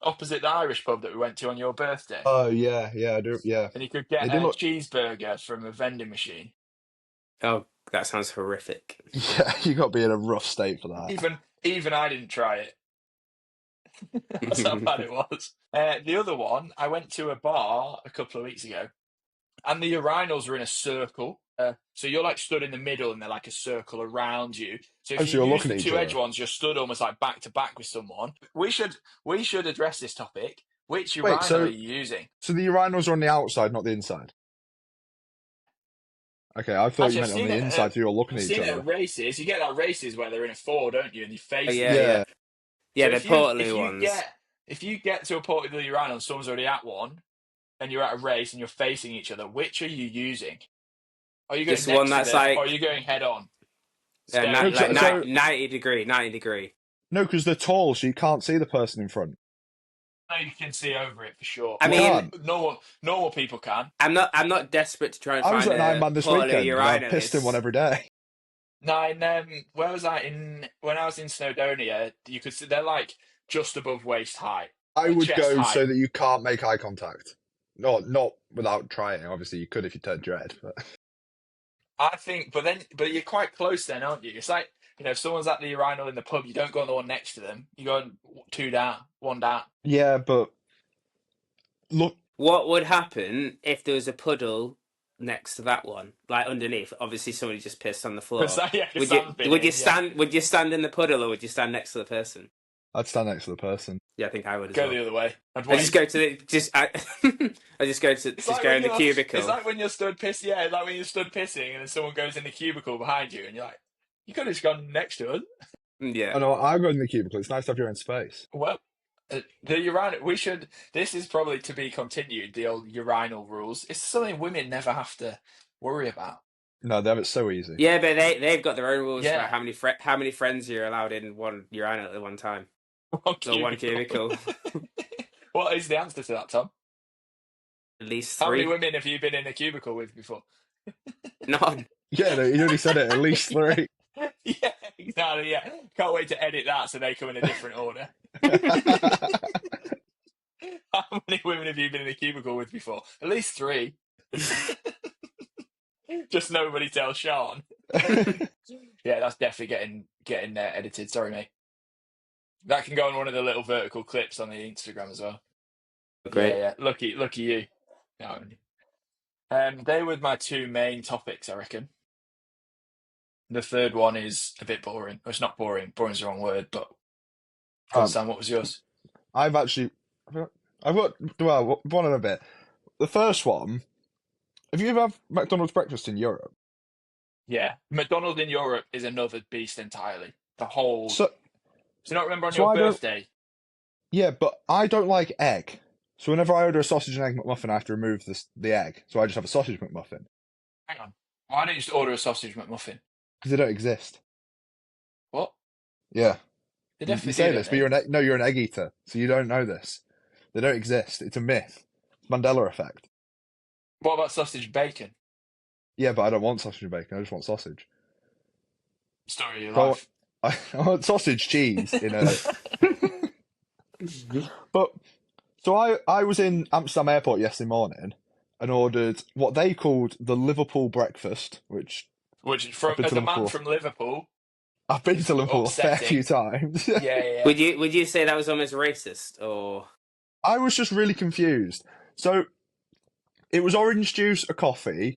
Speaker 1: opposite the Irish pub that we went to on your birthday?
Speaker 2: Oh yeah, I do. Yeah,
Speaker 1: And you could get
Speaker 2: It
Speaker 1: a
Speaker 2: did look-
Speaker 1: cheeseburger from a vending machine.
Speaker 3: Oh, that sounds horrific.
Speaker 2: yeah. You got to be in a rough state for that.
Speaker 1: Even I didn't try it. That's how bad it was. The other one, I went to a bar a couple of weeks ago, and the urinals were in a circle. So you're like stood in the middle, and they're like a circle around you. So if
Speaker 2: Oh, so
Speaker 1: you
Speaker 2: you're
Speaker 1: use
Speaker 2: looking
Speaker 1: the
Speaker 2: at each
Speaker 1: two edge
Speaker 2: other.
Speaker 1: ones, you're stood almost like back to back with someone. We should address this topic. Which
Speaker 2: Wait,
Speaker 1: urinal
Speaker 2: so-
Speaker 1: are you using?
Speaker 2: So the urinals are on the outside, not the inside. Okay, I thought
Speaker 1: Actually,
Speaker 2: you
Speaker 1: I've
Speaker 2: meant on
Speaker 1: seen
Speaker 2: the
Speaker 1: it,
Speaker 2: inside, so you're looking
Speaker 1: I've
Speaker 2: at each
Speaker 1: seen it
Speaker 2: other.
Speaker 1: at races. You get that races where they're in a four, don't you? And you face.
Speaker 3: Oh, yeah,
Speaker 2: Yeah,
Speaker 3: Yeah,
Speaker 1: So
Speaker 3: the
Speaker 1: if you-
Speaker 3: Portaloo
Speaker 1: if you
Speaker 3: ones.
Speaker 1: If you get to a Portaloo urinal and someone's already at one, and you're at a race and you're facing each other, which are you using? Are you going
Speaker 3: Just
Speaker 1: next
Speaker 3: one
Speaker 1: to
Speaker 3: that's
Speaker 1: them,
Speaker 3: like-
Speaker 1: or are you going head on?
Speaker 3: Yeah,
Speaker 1: Staring
Speaker 2: so-
Speaker 1: at them?
Speaker 2: so-
Speaker 3: 90 degree.
Speaker 2: no, because they're tall, so you can't see the person in front.
Speaker 1: No, you can see over it for sure.
Speaker 3: I
Speaker 2: mean-
Speaker 1: normal people can.
Speaker 3: I'm not desperate to try and
Speaker 2: I was
Speaker 3: find
Speaker 2: at an
Speaker 3: a
Speaker 2: Ironman this
Speaker 3: Portaloo
Speaker 2: weekend, and I
Speaker 3: urinal.
Speaker 2: pissed in
Speaker 3: It's-
Speaker 2: one every day.
Speaker 1: No, where was I when I was in Snowdonia? You could see they're like just above waist height,
Speaker 2: I
Speaker 1: like
Speaker 2: would
Speaker 1: chest
Speaker 2: go
Speaker 1: height.
Speaker 2: so that you can't make eye contact. Not without trying. Obviously, you could if you turned your head. But
Speaker 1: I think, but you're quite close then, aren't you? It's like, if someone's at the urinal in the pub, you don't go on the one next to them. You go on two down, one down.
Speaker 2: yeah, but look,
Speaker 3: What would happen if there was a puddle next to that one, like underneath? Obviously, somebody just pissed on the floor.
Speaker 1: Because
Speaker 3: Would you stand in the puddle, or would you stand next to the person?
Speaker 2: I'd stand next to the person.
Speaker 3: Yeah, I think I would as
Speaker 1: Go
Speaker 3: well.
Speaker 1: the other way.
Speaker 3: I just go to the I just go to go in the cubicle.
Speaker 1: It's like when you're stood pissing. Yeah, like when you're stood pissing, and then someone goes in the cubicle behind you, and you're like, you could have just gone next to us.
Speaker 3: Yeah.
Speaker 2: I know. I go in the cubicle. It's nice to have your own space.
Speaker 1: Well, the urinal. We should. This is probably to be continued. The old urinal rules. It's something women never have to worry about.
Speaker 2: No, they have it so easy.
Speaker 3: Yeah, but they've got their own rules
Speaker 1: Yeah.
Speaker 3: about how many friends you're allowed in one urinal at one time.
Speaker 1: One
Speaker 3: One cubicle.
Speaker 1: What is the answer to that, Tom?
Speaker 3: At least
Speaker 1: How many
Speaker 3: 3.
Speaker 1: women have you been in a cubicle with before?
Speaker 3: None.
Speaker 2: Yeah, no, you already said it. At least 3.
Speaker 1: Yeah, exactly. Yeah, can't wait to edit that so they come in a different order. How many women have you been in a cubicle with before? At least 3. Just nobody tells Sean. Yeah, that's definitely getting edited. Sorry, mate. That can go on one of the little vertical clips on the Instagram as well.
Speaker 3: Great.
Speaker 1: Yeah. Lucky you. No. They were my 2 main topics, I reckon. The third one is a bit boring. Well, it's not boring. Boring's the wrong word, but Sam, what was yours?
Speaker 2: I've got one of a bit. The first one. Have you ever had McDonald's breakfast in Europe?
Speaker 1: Yeah, McDonald's in Europe is another beast entirely. The whole.
Speaker 2: So
Speaker 1: you not remember on
Speaker 2: so
Speaker 1: your
Speaker 2: I don't-
Speaker 1: birthday?
Speaker 2: yeah, but I don't like egg. So whenever I order a sausage and egg McMuffin, I have to remove the egg. So I just have a sausage McMuffin
Speaker 1: Hang on. Why don't you just order a sausage McMuffin?
Speaker 2: because they don't exist.
Speaker 1: What?
Speaker 2: Yeah,
Speaker 1: They
Speaker 2: you
Speaker 1: definitely
Speaker 2: say
Speaker 1: do,
Speaker 2: this,
Speaker 1: don't
Speaker 2: but you're an egg eater, so you don't know this. They don't exist. It's a myth. Mandela effect.
Speaker 1: they? What about sausage and bacon?
Speaker 2: Yeah, but I don't want sausage and bacon. I just want sausage.
Speaker 1: Story of your
Speaker 2: So
Speaker 1: life.
Speaker 2: I want sausage cheese in a. But so I was in Amsterdam Airport yesterday morning and ordered what they called the Liverpool breakfast, which
Speaker 1: From
Speaker 2: I've been to
Speaker 1: the man
Speaker 2: Liverpool.
Speaker 1: from Liverpool.
Speaker 2: I've been to Liverpool a fair
Speaker 1: Upsetting.
Speaker 2: few times.
Speaker 1: Yeah.
Speaker 3: Would you say that was almost racist, or
Speaker 2: I was just really confused. So it was orange juice, a coffee.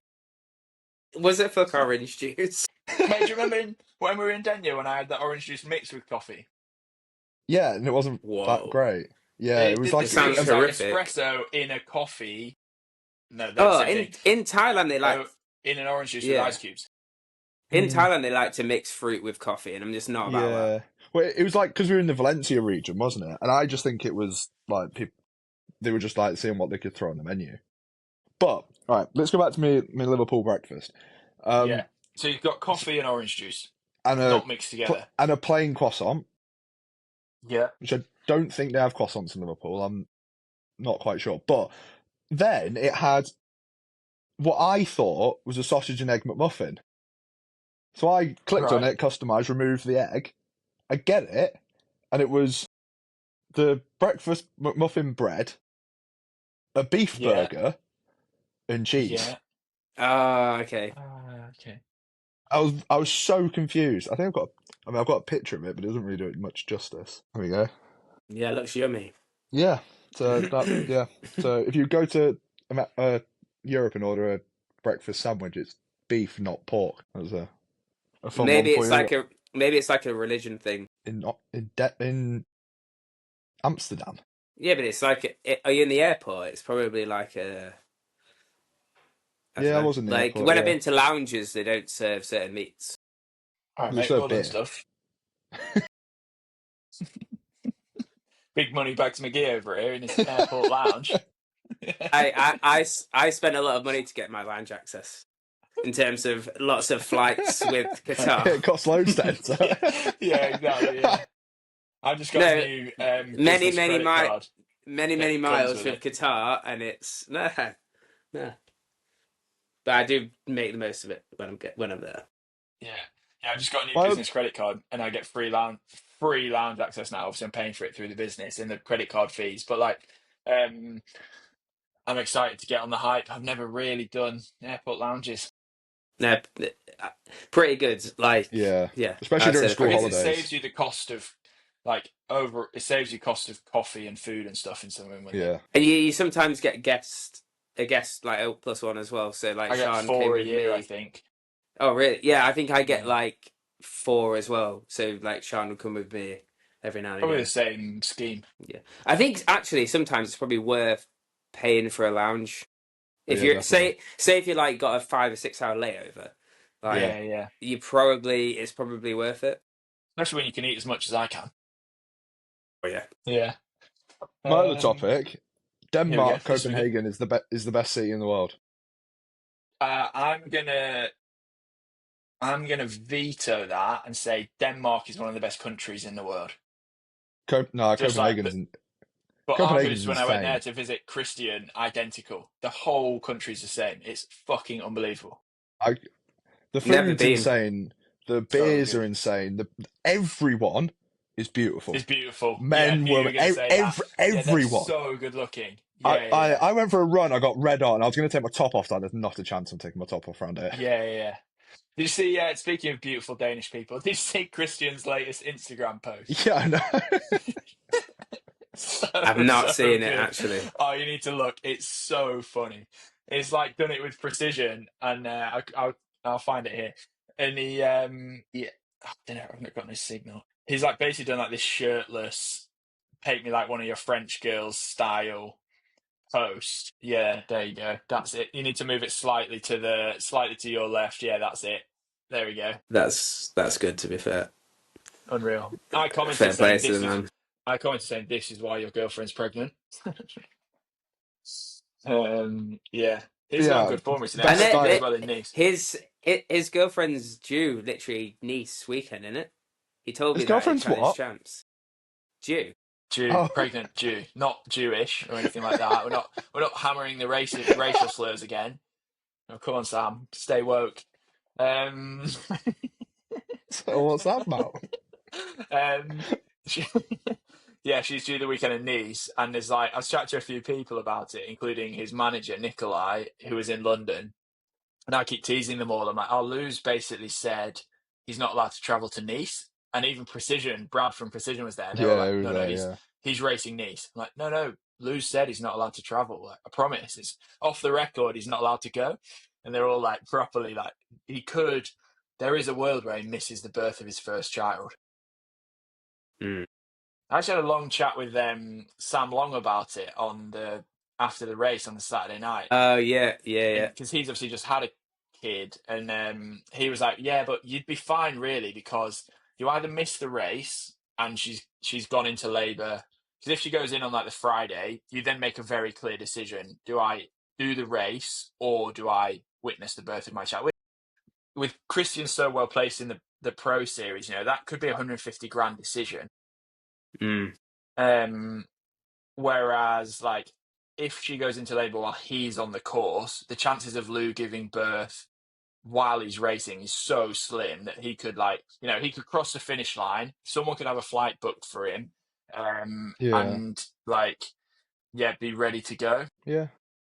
Speaker 3: was it for orange juice?
Speaker 1: Mate, do you remember when we were in Denver when I had that orange juice mixed with coffee?
Speaker 2: Yeah, and it wasn't
Speaker 3: Whoa.
Speaker 2: that great. Yeah, it was like
Speaker 3: It sounds
Speaker 1: like
Speaker 3: horrific.
Speaker 1: espresso in a coffee. No, that's
Speaker 3: Oh,
Speaker 1: the same thing.
Speaker 3: in Thailand they like
Speaker 1: in an orange juice
Speaker 3: Yeah.
Speaker 1: with ice cubes.
Speaker 3: in Thailand they like to mix fruit with coffee, and I'm just not about that.
Speaker 2: yeah. Well, it was like because we were in the Valencia region, wasn't it? And I just think it was like they were just like seeing what they could throw on the menu. But all right, let's go back to my Liverpool breakfast.
Speaker 1: Yeah. So you've got coffee and orange juice,
Speaker 2: and
Speaker 1: not mixed together.
Speaker 2: and a plain croissant,
Speaker 1: Yeah.
Speaker 2: which I don't think they have croissants in Liverpool. I'm not quite sure. But then it had what I thought was a sausage and egg McMuffin. So I clicked on
Speaker 1: Right.
Speaker 2: it, customize, remove the egg. I get it, and it was the breakfast McMuffin bread, a beef
Speaker 1: Yeah.
Speaker 2: burger, and cheese.
Speaker 1: Yeah.
Speaker 3: Oh, okay.
Speaker 1: Okay.
Speaker 2: I was so confused. I think I've got a picture of it, but it doesn't really do it much justice. There we go.
Speaker 3: Yeah, it looks yummy.
Speaker 2: Yeah. So yeah. So if you go to Europe and order a breakfast sandwich, it's beef, not pork. That was a fun
Speaker 3: Maybe
Speaker 2: one for you.
Speaker 3: Maybe it's like a religion thing.
Speaker 2: in Amsterdam.
Speaker 3: Yeah, but it's like are you in the airport? It's probably like a.
Speaker 2: Yeah, I was in the
Speaker 3: like
Speaker 2: airport,
Speaker 3: when I've
Speaker 2: yeah.
Speaker 3: been to lounges, they don't serve certain meats.
Speaker 1: All right,
Speaker 2: You
Speaker 1: mate.
Speaker 2: serve
Speaker 1: Well done
Speaker 2: beer.
Speaker 1: stuff. Big money bags McGee over here in his airport lounge.
Speaker 3: I spent a lot of money to get my lounge access. In terms of lots of flights with Qatar.
Speaker 2: It costs loads to enter.
Speaker 1: Yeah, exactly. Yeah. I've just got a new
Speaker 3: many
Speaker 1: business credit card.
Speaker 3: many
Speaker 1: It
Speaker 3: miles
Speaker 1: comes
Speaker 3: with
Speaker 1: with
Speaker 3: Qatar, and it's no. But I do make the most of it when I'm there.
Speaker 1: Yeah. Yeah, I just got a new
Speaker 2: Well,
Speaker 1: business credit card, and I get free lounge access now. Obviously, I'm paying for it through the business and the credit card fees. But like, um, I'm excited to get on the hype. I've never really done airport lounges.
Speaker 3: No, pretty good. Like,
Speaker 2: yeah,
Speaker 3: yeah,
Speaker 2: especially
Speaker 3: I'd say
Speaker 2: during
Speaker 3: the
Speaker 2: school
Speaker 1: Because
Speaker 3: credit.
Speaker 1: it
Speaker 2: holidays.
Speaker 1: saves you the cost of it saves you cost of coffee and food and stuff in some when
Speaker 2: Yeah,
Speaker 3: And you sometimes get a guest like +1 as well. So like
Speaker 1: I get
Speaker 3: Sean came
Speaker 1: 4 a
Speaker 3: with
Speaker 1: year, I
Speaker 3: me.
Speaker 1: think.
Speaker 3: Oh really? Yeah, I think I get
Speaker 1: Yeah.
Speaker 3: like 4 as well. So like Sean would come with me every now and
Speaker 1: Probably the
Speaker 3: again.
Speaker 1: same scheme.
Speaker 3: Yeah, I think actually sometimes it's probably worth paying for a lounge. If
Speaker 2: yeah,
Speaker 3: you're
Speaker 2: definitely.
Speaker 3: say if you like got a 5 or 6 hour layover, like
Speaker 2: Yeah.
Speaker 1: Yeah.
Speaker 3: it's probably worth it.
Speaker 1: Especially when you can eat as much as I can.
Speaker 3: Oh yeah.
Speaker 1: Yeah.
Speaker 2: My other topic:
Speaker 1: Here we go.
Speaker 2: Denmark,
Speaker 1: This is good.
Speaker 2: Copenhagen is the best city in the world.
Speaker 1: I'm gonna veto that and say Denmark is one of the best countries in the world.
Speaker 2: No,
Speaker 1: Just like, but
Speaker 2: Copenhagen's
Speaker 1: Aarhus, when I went there
Speaker 2: insane.
Speaker 1: to visit Christian, identical. The whole country's the same. It's fucking unbelievable.
Speaker 2: The
Speaker 3: Never
Speaker 2: food's
Speaker 3: been.
Speaker 2: insane. The
Speaker 1: So
Speaker 2: beers are
Speaker 1: good.
Speaker 2: insane. Everyone is beautiful.
Speaker 1: It's beautiful. Yeah, I
Speaker 2: Men,
Speaker 1: knew you were
Speaker 2: women,
Speaker 1: gonna say that. Yeah, they're
Speaker 2: everyone.
Speaker 1: so good looking. Yeah.
Speaker 2: I went for a run. I got red on. I was going to take my top off. There's not a chance I'm taking my top off around here.
Speaker 1: Yeah. Did you see? Speaking of beautiful Danish people, did you see Christian's latest Instagram post?
Speaker 2: Yeah, I know.
Speaker 3: I've not
Speaker 1: So
Speaker 3: seen it
Speaker 1: good.
Speaker 3: actually.
Speaker 1: Oh, you need to look. It's so funny. It's like done it with precision, and I'll find it here. And he I don't know. I've not got no signal. He's like basically done like this shirtless, paint me like one of your French girls style post. Yeah, there you go. That's it. You need to move it slightly to your left. Yeah, that's it. There we go.
Speaker 3: That's good to be fair.
Speaker 1: Unreal. I commented
Speaker 3: Fair play
Speaker 1: saying
Speaker 3: to the man.
Speaker 1: this is why your girlfriend's pregnant. Yeah. He's on
Speaker 2: Yeah,
Speaker 1: good form recently. I
Speaker 2: best
Speaker 3: And
Speaker 1: hope he does
Speaker 2: style.
Speaker 1: well in Nice.
Speaker 3: his girlfriend's due literally Nice weekend, isn't it? He told
Speaker 2: His
Speaker 3: me that at
Speaker 2: girlfriend's
Speaker 3: Challenge
Speaker 2: what?
Speaker 3: Champs. Due.
Speaker 1: Jew,
Speaker 2: Oh,
Speaker 1: pregnant Jew, not Jewish or anything like that. We're not hammering the racial slurs again. Oh, come on, Sam, stay woke. Um,
Speaker 2: so what's that about?
Speaker 1: she, yeah, she's due the weekend in Nice, and there's like I was chatting to a few people about it, including his manager Nikolai, who was in London, and I keep teasing them all. I'm like, oh, Lou's basically said he's not allowed to travel to Nice, and even Brad from Precision was there, and they were
Speaker 2: Yeah,
Speaker 1: like,
Speaker 2: he was
Speaker 1: no,
Speaker 2: there.
Speaker 1: he's
Speaker 2: Yeah,
Speaker 1: racing Nice. I'm like, no, Lou said he's not allowed to travel. Like, I promise, it's off the record. He's not allowed to go, and they're all like, properly like he could. There is a world where he misses the birth of his first child.
Speaker 3: Mm.
Speaker 1: I actually had a long chat with Sam Long about it after the race on the Saturday night.
Speaker 3: Oh yeah.
Speaker 1: Because he's obviously just had a kid, and he was like, "Yeah, but you'd be fine, really, because you either miss the race and she's gone into labour. Because if she goes in on like the Friday, you then make a very clear decision: do I do the race or do I witness the birth of my child?" With Christian so well placed in the Pro Series, that could be a 150 grand decision.
Speaker 3: Mm.
Speaker 1: Whereas, like, if she goes into labour while he's on the course, the chances of Lou giving birth while he's racing is so slim that he could, he could cross the finish line. Someone could have a flight booked for him,
Speaker 2: yeah,
Speaker 1: and be ready to go.
Speaker 2: yeah.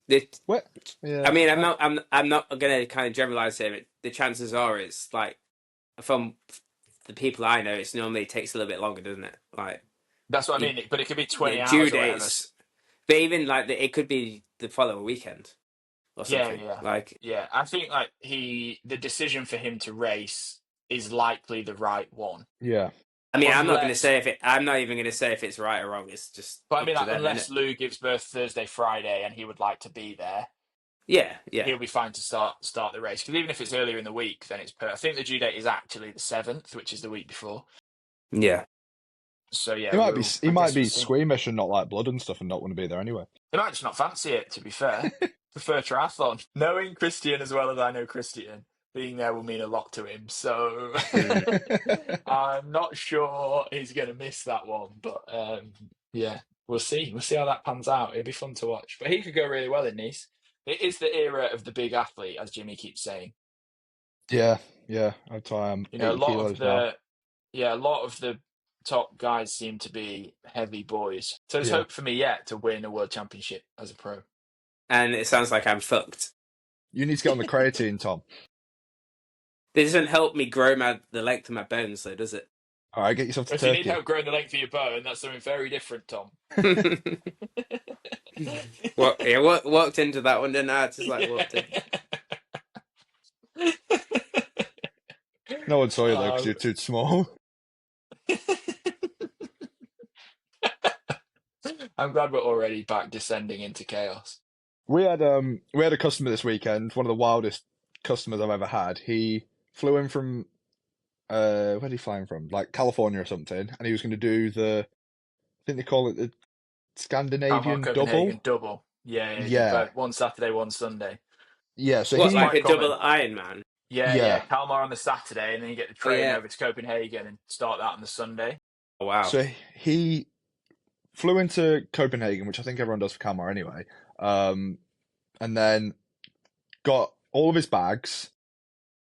Speaker 3: It,
Speaker 2: What? Yeah.
Speaker 3: I mean, I'm not gonna kind of generalize here, but the chances are it's like from the people I know, it's normally takes a little bit longer, doesn't it? Like
Speaker 1: That's what I
Speaker 3: you,
Speaker 1: mean. But it could be 20
Speaker 3: due
Speaker 1: hours or whatever.
Speaker 3: dates, but even like it could be the following weekend or something.
Speaker 1: Yeah.
Speaker 3: Like
Speaker 1: Yeah, I think like the decision for him to race is likely the right one.
Speaker 2: Yeah.
Speaker 3: I mean, I'm not going to
Speaker 1: Unless,
Speaker 3: say if it. I'm not even going to say if it's right or wrong. It's just
Speaker 1: but I
Speaker 3: up
Speaker 1: mean,
Speaker 3: to
Speaker 1: like,
Speaker 3: them, isn't
Speaker 1: unless
Speaker 3: it?
Speaker 1: Lou gives birth Thursday, Friday, and he would like to be there,
Speaker 3: Yeah.
Speaker 1: he'll be fine to start the race. Because even if it's earlier in the week, then it's perfect. I think the due date is actually the 7th, which is the week before.
Speaker 3: Yeah.
Speaker 1: So yeah,
Speaker 2: He might be
Speaker 1: I guess we'll see.
Speaker 2: squeamish and not like blood and stuff and not want to be there anyway.
Speaker 1: They might just not fancy it, to be fair. Prefer triathlon. Knowing Christian as well as I know Christian, being there will mean a lot to him. So I'm not sure he's going to miss that one. But yeah, we'll see. We'll see how that pans out. It'll be fun to watch. But he could go really well in Nice. It is the era of the big athlete, as Jimmy keeps saying.
Speaker 2: Yeah, I'd say I'm
Speaker 1: You know,
Speaker 2: 80 kilos now.
Speaker 1: a lot of the top guys seem to be heavy boys. So there's
Speaker 2: Yeah.
Speaker 1: hope for me yet to win a world championship as a pro.
Speaker 3: And it sounds like I'm fucked.
Speaker 2: You need to get on the creatine, Tom.
Speaker 3: This doesn't help me grow the length of my bones, though, does it?
Speaker 2: All right, get yourself to
Speaker 1: If you need
Speaker 2: Turkey.
Speaker 1: help growing the length of your bone, that's something very different, Tom.
Speaker 3: Well, yeah, walked into that one, didn't I? Just like walked in.
Speaker 2: No one saw you though because you're too small.
Speaker 1: I'm glad we're already back descending into chaos.
Speaker 2: We had a customer this weekend, one of the wildest customers I've ever had. He flew in from where did he fly in from? Like California or something, and he was going to do I think they call it the Scandinavian
Speaker 1: Copenhagen
Speaker 2: double.
Speaker 1: double. Yeah,
Speaker 2: Yeah.
Speaker 1: both. One Saturday, one Sunday.
Speaker 2: Yeah, so
Speaker 3: What,
Speaker 2: he
Speaker 3: like a
Speaker 1: quite
Speaker 3: double Ironman?
Speaker 1: Yeah. Kalmar on the Saturday, and then you get the train
Speaker 3: yeah.
Speaker 1: over to Copenhagen and start that on the Sunday.
Speaker 3: Oh, wow.
Speaker 2: So he flew into Copenhagen, which I think everyone does for Kalmar anyway, and then got all of his bags,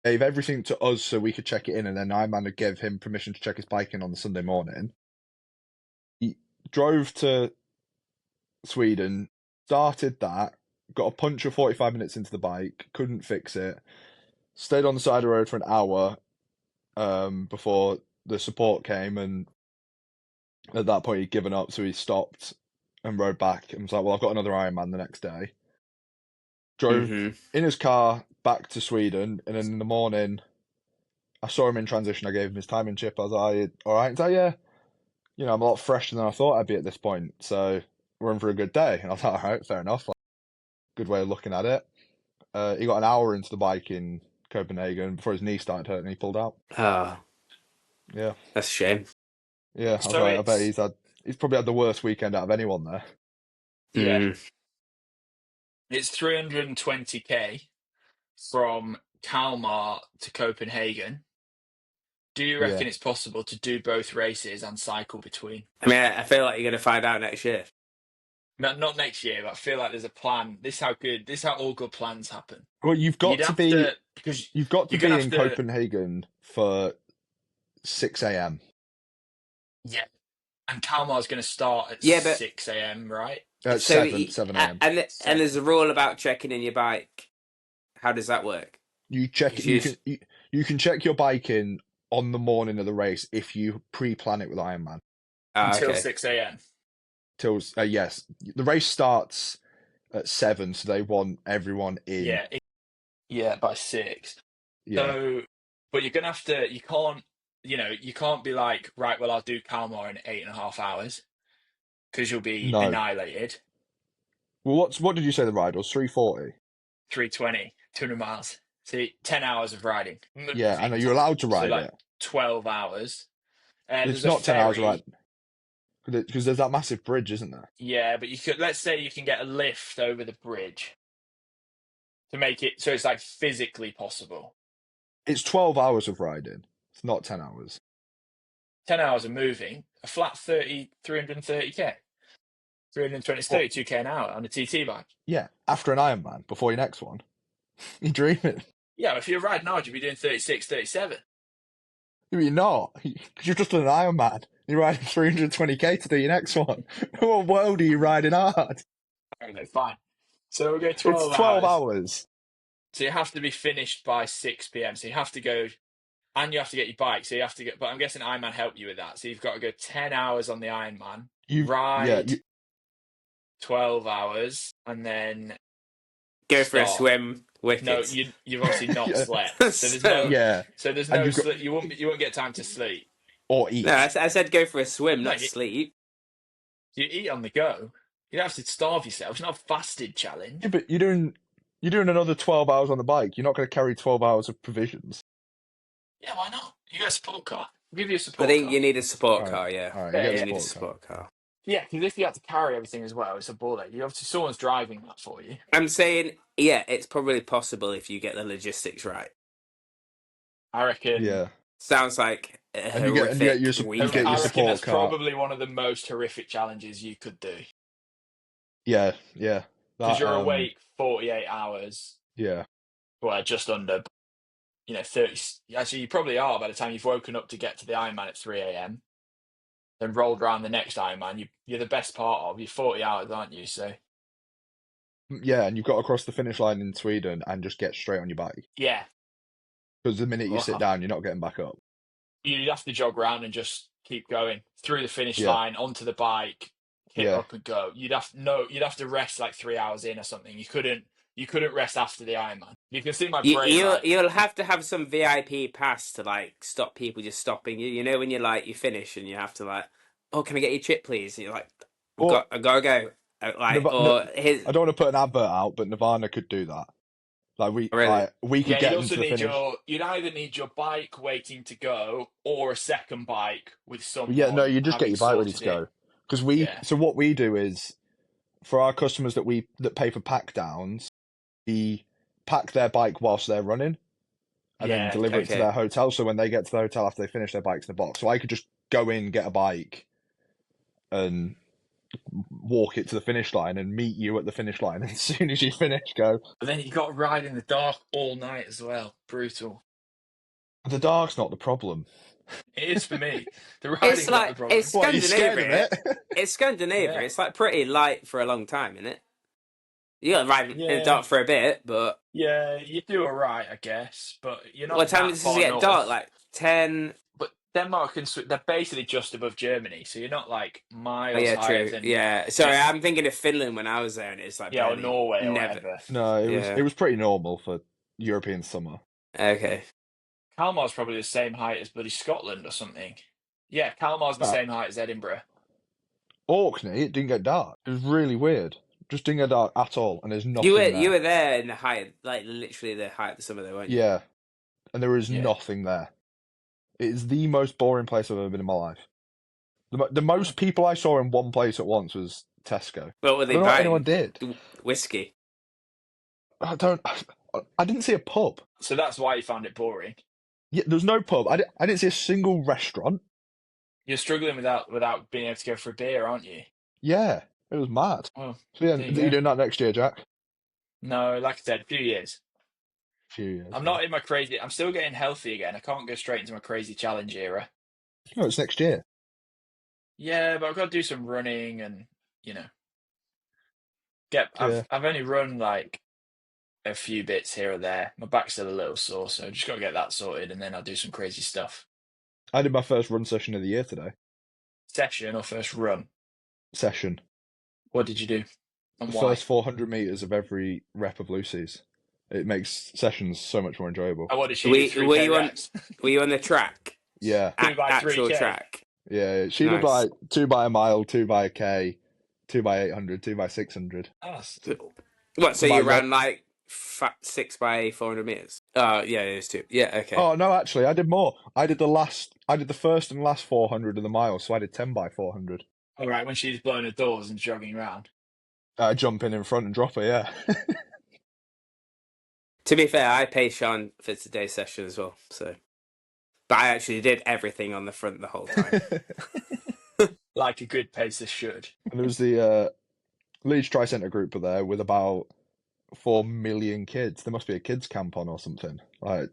Speaker 2: gave everything to us so we could check it in, and then Ironman gave him permission to check his bike in on the Sunday morning. He drove to Sweden, started that, got a puncture 45 minutes into the bike, couldn't fix it, stayed on the side of the road for an hour before the support came, and at that point he'd given up, so he stopped and rode back and was like, well, I've got another Ironman the next day. Drove in his car back to Sweden, and then in the morning I saw him in transition. I gave him his timing chip. I was like, all right. He's like, yeah, I'm a lot fresher than I thought I'd be at this point, so we're in for a good day. And I was like, all right, fair enough. Like, good way of looking at it. He got an hour into the bike in Copenhagen before his knee started hurting and he pulled out.
Speaker 3: Oh,
Speaker 2: yeah,
Speaker 3: that's a shame.
Speaker 2: Yeah, I bet he's probably had the worst weekend out of anyone there.
Speaker 1: Yeah. It's 320k from Kalmar to Copenhagen. Do you reckon it's possible to do both races and cycle between?
Speaker 3: I mean, I feel like you're going to find out next year.
Speaker 1: Not next year, but I feel like there's a plan. This is how all good plans happen.
Speaker 2: Well, you've got to be in Copenhagen for 6 a.m.
Speaker 1: Yeah, and Kalmar's going to start at 6 a.m. right?
Speaker 2: At 7 a.m.
Speaker 3: And there's a rule about checking in your bike. How does that work?
Speaker 2: You check. You can check your bike in on the morning of the race if you pre-plan it with Ironman.
Speaker 1: Until 6 a.m.
Speaker 2: Till yes, the race starts at 7, so they want everyone in.
Speaker 1: Yeah, by 6.
Speaker 2: Yeah.
Speaker 1: So, but you're gonna have to. You can't be like, right, well, I'll do Kalmar in 8.5 hours because you'll be annihilated.
Speaker 2: Well, what did you say the ride was? 340?
Speaker 1: 320, 200 miles. So 10 hours of riding.
Speaker 2: Yeah, I know you're allowed to ride it.
Speaker 1: 12 hours.
Speaker 2: It's not 10 hours ride. Because there's that massive bridge, isn't there?
Speaker 1: Yeah, but let's say you can get a lift over the bridge to make it so it's like physically possible.
Speaker 2: It's 12 hours of riding. It's not 10 hours.
Speaker 1: 10 hours of moving, a flat 330k. 32k an hour on a TT bike.
Speaker 2: Yeah, after an Ironman, before your next one. You're dreaming.
Speaker 1: Yeah, if you're riding hard, you'd be doing 36, 37.
Speaker 2: You're not. You're just an Ironman. You're riding 320k to do your next one. What world are you riding hard?
Speaker 1: Okay, fine. So we'll go 12 hours.
Speaker 2: It's 12 hours.
Speaker 1: So you have to be finished by 6 p.m. So you have to go, and you have to get your bike. So you have to get, but I'm guessing Ironman helped you with that. So you've got to go 10 hours on the Ironman, ride 12 hours, and then
Speaker 3: go for a swim. Wicked.
Speaker 1: No, you've obviously not slept. So there's no. So there's no. You won't get time to sleep
Speaker 2: or eat.
Speaker 3: No, I said go for a swim, not sleep.
Speaker 1: You eat on the go. You don't have to starve yourself. It's not a fasted challenge.
Speaker 2: Yeah, but you're doing another 12 hours on the bike. You're not going to carry 12 hours of provisions.
Speaker 1: Yeah, why not? You got a support car. I'll give you a support car.
Speaker 3: I think you need a support car, yeah.
Speaker 2: All right,
Speaker 3: you need a support car.
Speaker 1: Yeah, because if you have to carry everything as well, it's a ball ache. Obviously, someone's driving that for you.
Speaker 3: I'm saying, yeah, it's probably possible if you get the logistics right.
Speaker 1: I reckon.
Speaker 2: Yeah.
Speaker 3: Sounds like a horrific weekend.
Speaker 1: I reckon that's probably one of the most horrific challenges you could do.
Speaker 2: Yeah.
Speaker 1: Because you're awake 48 hours.
Speaker 2: Yeah.
Speaker 1: Well, just under. 30. Actually, you probably are by the time you've woken up to get to the Ironman at 3 a.m. Then rolled around the next Ironman. You're the best part of. You're 40 hours, aren't you? So
Speaker 2: Yeah, and you've got to cross the finish line in Sweden and just get straight on your bike.
Speaker 1: yeah,
Speaker 2: Because the minute you sit
Speaker 1: Wow.
Speaker 2: down, you're not getting back up.
Speaker 1: You'd have to jog around and just keep going through the finish
Speaker 2: Yeah.
Speaker 1: line onto the bike, hit
Speaker 2: Yeah.
Speaker 1: up and go. You'd have to rest like 3 hours in or something. You couldn't rest after the Ironman. You can see my brain.
Speaker 3: You'll have to have some VIP pass to like stop people just stopping you. You know when you finish and you have to like, oh, can I get your chip, please? And you're like, I gotta go. Like,
Speaker 2: I don't want to put an advert out, but Nirvana could do that. Like we could get them to the finish.
Speaker 1: You'd either need your bike waiting to go or a second bike with someone.
Speaker 2: Yeah, no, you just get your bike ready to go. Because so what we do is, for our customers that pay for pack downs, we pack their bike whilst they're running, and then deliver it to their hotel. So when they get to the hotel after they finish their bikes in the box, so I could just go in, get a bike, and walk it to the finish line and meet you at the finish line. And as soon as you finish, go.
Speaker 1: But then you got to ride in the dark all night as well. Brutal.
Speaker 2: The dark's not the problem.
Speaker 1: It is for me. The riding's not the problem.
Speaker 3: It's Scandinavia. It's Scandinavia.
Speaker 1: Yeah.
Speaker 3: It's like pretty light for a long time, isn't it? You got to ride in the dark for a bit, but
Speaker 1: yeah, you do alright, I guess. But you're not.
Speaker 3: What time does it get dark? Like 10.
Speaker 1: But Denmark and they're basically just above Germany, so you're not like miles
Speaker 3: yeah,
Speaker 1: higher
Speaker 3: true.
Speaker 1: than.
Speaker 3: Yeah, sorry, I'm thinking of Finland when I was there, and it's like
Speaker 1: or Norway or
Speaker 3: never.
Speaker 1: whatever.
Speaker 2: No, it was pretty normal for European summer.
Speaker 3: Okay.
Speaker 1: Kalmar's probably the same height as bloody Scotland or something. Yeah, Kalmar's the same height as Edinburgh.
Speaker 2: Orkney, it didn't get dark. It was really weird. Just didn't get dark at all, and there's nothing there.
Speaker 3: You were there in the height, like literally the height of the summer, though, weren't you?
Speaker 2: Yeah, and there is nothing there. It is the most boring place I've ever been in my life. The most people I saw in one place at once was Tesco.
Speaker 3: What were they
Speaker 2: I don't know what
Speaker 3: buying?
Speaker 2: anyone did.
Speaker 3: Whiskey.
Speaker 2: I didn't see a pub.
Speaker 1: So that's why you found it boring.
Speaker 2: Yeah, there was no pub. I didn't see a single restaurant.
Speaker 1: You're struggling without being able to go for a beer, aren't you?
Speaker 2: Yeah, it was mad.
Speaker 1: Well,
Speaker 2: so yeah, are you doing that next year, Jack?
Speaker 1: No, like I said, a few years.
Speaker 2: I'm
Speaker 1: not in my crazy. I'm still getting healthy again. I can't go straight into my crazy challenge era.
Speaker 2: No, it's next year.
Speaker 1: Yeah, but I've got to do some running and I've only run like a few bits here or there. My back's still a little sore, so I just got to get that sorted, and then I'll do some crazy stuff.
Speaker 2: I did my first run session of the year today.
Speaker 1: Session or first run?
Speaker 2: Session.
Speaker 1: What did you do? And
Speaker 2: the
Speaker 1: why?
Speaker 2: First 400 meters of every rep of Lucy's. It makes sessions so much more enjoyable.
Speaker 1: Oh, what did she do?
Speaker 3: Were you on the track?
Speaker 2: Yeah.
Speaker 3: actual track.
Speaker 2: Yeah, she did like 2 by a mile, 2 by a K, 2 by 800, 2 by 600.
Speaker 3: What? So you ran like 6 by 400 meters? Oh, yeah, it was 2. Yeah, okay.
Speaker 2: Oh no, actually, I did more. I did the first and last 400 of the mile, so I did 10 by 400.
Speaker 1: All right, when she's blowing her doors and jogging around.
Speaker 2: Jump in front and drop her, yeah.
Speaker 3: To be fair, I paid Sean for today's session as well, so. But I actually did everything on the front the whole time.
Speaker 1: Like a good pacer should.
Speaker 2: And there was the Leeds Tri-Centre group were there with about 4 million kids. There must be a kids camp on or something. Like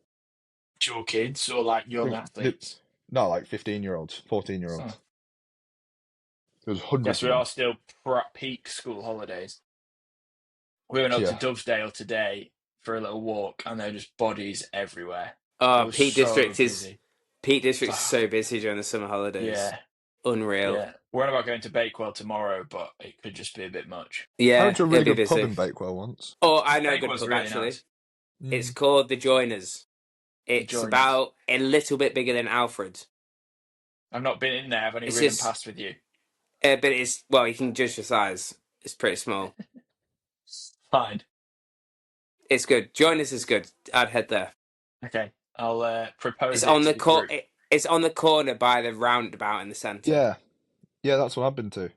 Speaker 1: your kids or like young athletes?
Speaker 2: No, like 15-year-olds, 14-year-olds. There was hundreds.
Speaker 1: Yes, we are still peak school holidays. We went up to Dovedale today for a little walk, and there are just bodies everywhere.
Speaker 3: Oh, Peak District is so busy during the summer holidays.
Speaker 1: Yeah.
Speaker 3: Unreal.
Speaker 1: Yeah. We're about going to Bakewell tomorrow, but it could just be a bit much.
Speaker 3: Yeah,
Speaker 2: I went to a really good pub in Bakewell once.
Speaker 3: Oh, I know a good pub,
Speaker 1: really
Speaker 3: actually.
Speaker 1: Nice.
Speaker 3: It's called The Joiners. It's about a little bit bigger than Alfred.
Speaker 1: I've not been in there. I've only ridden past with you.
Speaker 3: But you can judge the size. It's pretty small.
Speaker 1: Fine.
Speaker 3: It's good. Joiners is good. I'd head there.
Speaker 1: Okay. I'll propose
Speaker 3: It's on the It's on the corner by the roundabout in the centre.
Speaker 2: Yeah, that's what I've been to.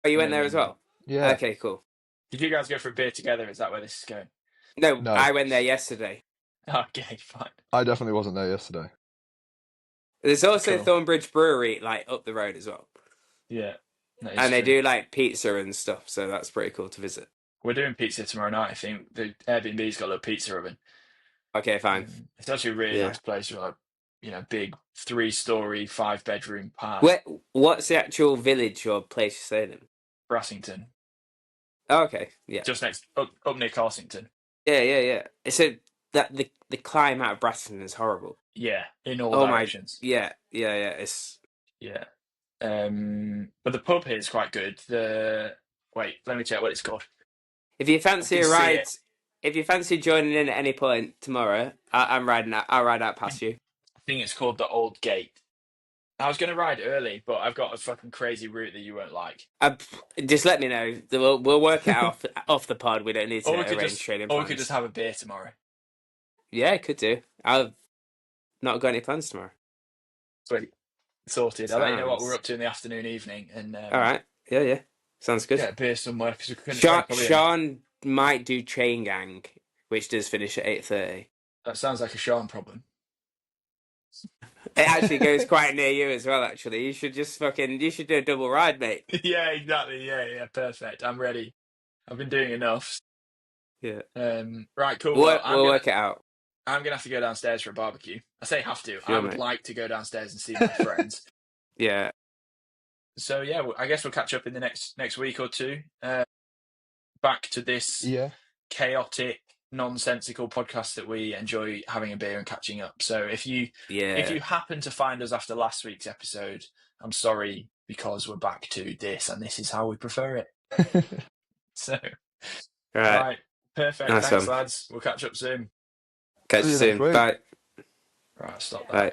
Speaker 3: Oh, you went there as well?
Speaker 2: Yeah.
Speaker 3: Okay, cool.
Speaker 1: Did you guys go for a beer together? Is that where this is going?
Speaker 3: No, I went there yesterday.
Speaker 1: Okay, fine.
Speaker 2: I definitely wasn't there yesterday.
Speaker 3: There's also Thornbridge Brewery, like, up the road as well.
Speaker 1: Yeah.
Speaker 3: And they do, like, pizza and stuff, so that's pretty cool to visit.
Speaker 1: We're doing pizza tomorrow night, I think. The Airbnb's got a little pizza oven.
Speaker 3: Okay, fine.
Speaker 1: It's actually a really
Speaker 3: Yeah.
Speaker 1: nice place with, like, you know, big 3-story, 5-bedroom park.
Speaker 3: What's the actual village or place you're staying in?
Speaker 1: Brassington,
Speaker 3: Oh, okay, yeah.
Speaker 1: just next up near Carsington.
Speaker 3: Yeah. So that the climb out of Brassington is horrible.
Speaker 1: Yeah, in all
Speaker 3: Oh
Speaker 1: directions.
Speaker 3: yeah. It's
Speaker 1: Yeah. But the pub here is quite good. Wait, let me check what it's called.
Speaker 3: if you fancy
Speaker 1: can
Speaker 3: a
Speaker 1: see
Speaker 3: ride,
Speaker 1: it.
Speaker 3: if you fancy joining in at any point tomorrow, I'm riding out. I'll ride out past you.
Speaker 1: I think it's called the Old Gate. I was going to ride early, but I've got a fucking crazy route that you won't like.
Speaker 3: Just let me know. We'll work it out off the pod. We don't need to arrange training
Speaker 1: Or
Speaker 3: plans.
Speaker 1: we could just have a beer tomorrow.
Speaker 3: Yeah, could do. I've not got any plans tomorrow.
Speaker 1: Sweet. Sorted. I'll let you know what
Speaker 3: Sounds-
Speaker 1: we're up to in the afternoon, evening, and
Speaker 3: All right. Yeah. Sounds good.
Speaker 1: get a beer somewhere because we couldn't drink probably.
Speaker 3: Sean might do Chain Gang, which does finish at 8:30.
Speaker 1: That sounds like a Sean problem.
Speaker 3: It actually goes quite near you as well. Actually, you should do a double ride, mate.
Speaker 1: Yeah, exactly. Yeah, perfect. I'm ready. I've been doing enough.
Speaker 3: Yeah.
Speaker 1: Right, cool.
Speaker 3: We'll work it out.
Speaker 1: I'm gonna have to go downstairs for a barbecue. I say have to.
Speaker 3: Sure,
Speaker 1: I would
Speaker 3: mate.
Speaker 1: like to go downstairs and see my friends.
Speaker 3: Yeah.
Speaker 1: So yeah, I guess we'll catch up in the next week or two. Back to this chaotic, nonsensical podcast that we enjoy having a beer and catching up. So if you happen to find us after last week's episode, I'm sorry, because we're back to this, and this is how we prefer it. So,
Speaker 3: All
Speaker 1: all right, perfect.
Speaker 3: Nice
Speaker 1: Thanks,
Speaker 3: one.
Speaker 1: lads. We'll catch up soon.
Speaker 3: Catch you
Speaker 2: See you next
Speaker 3: soon.
Speaker 2: week.
Speaker 3: Bye.
Speaker 1: Right, stop that.
Speaker 3: Bye.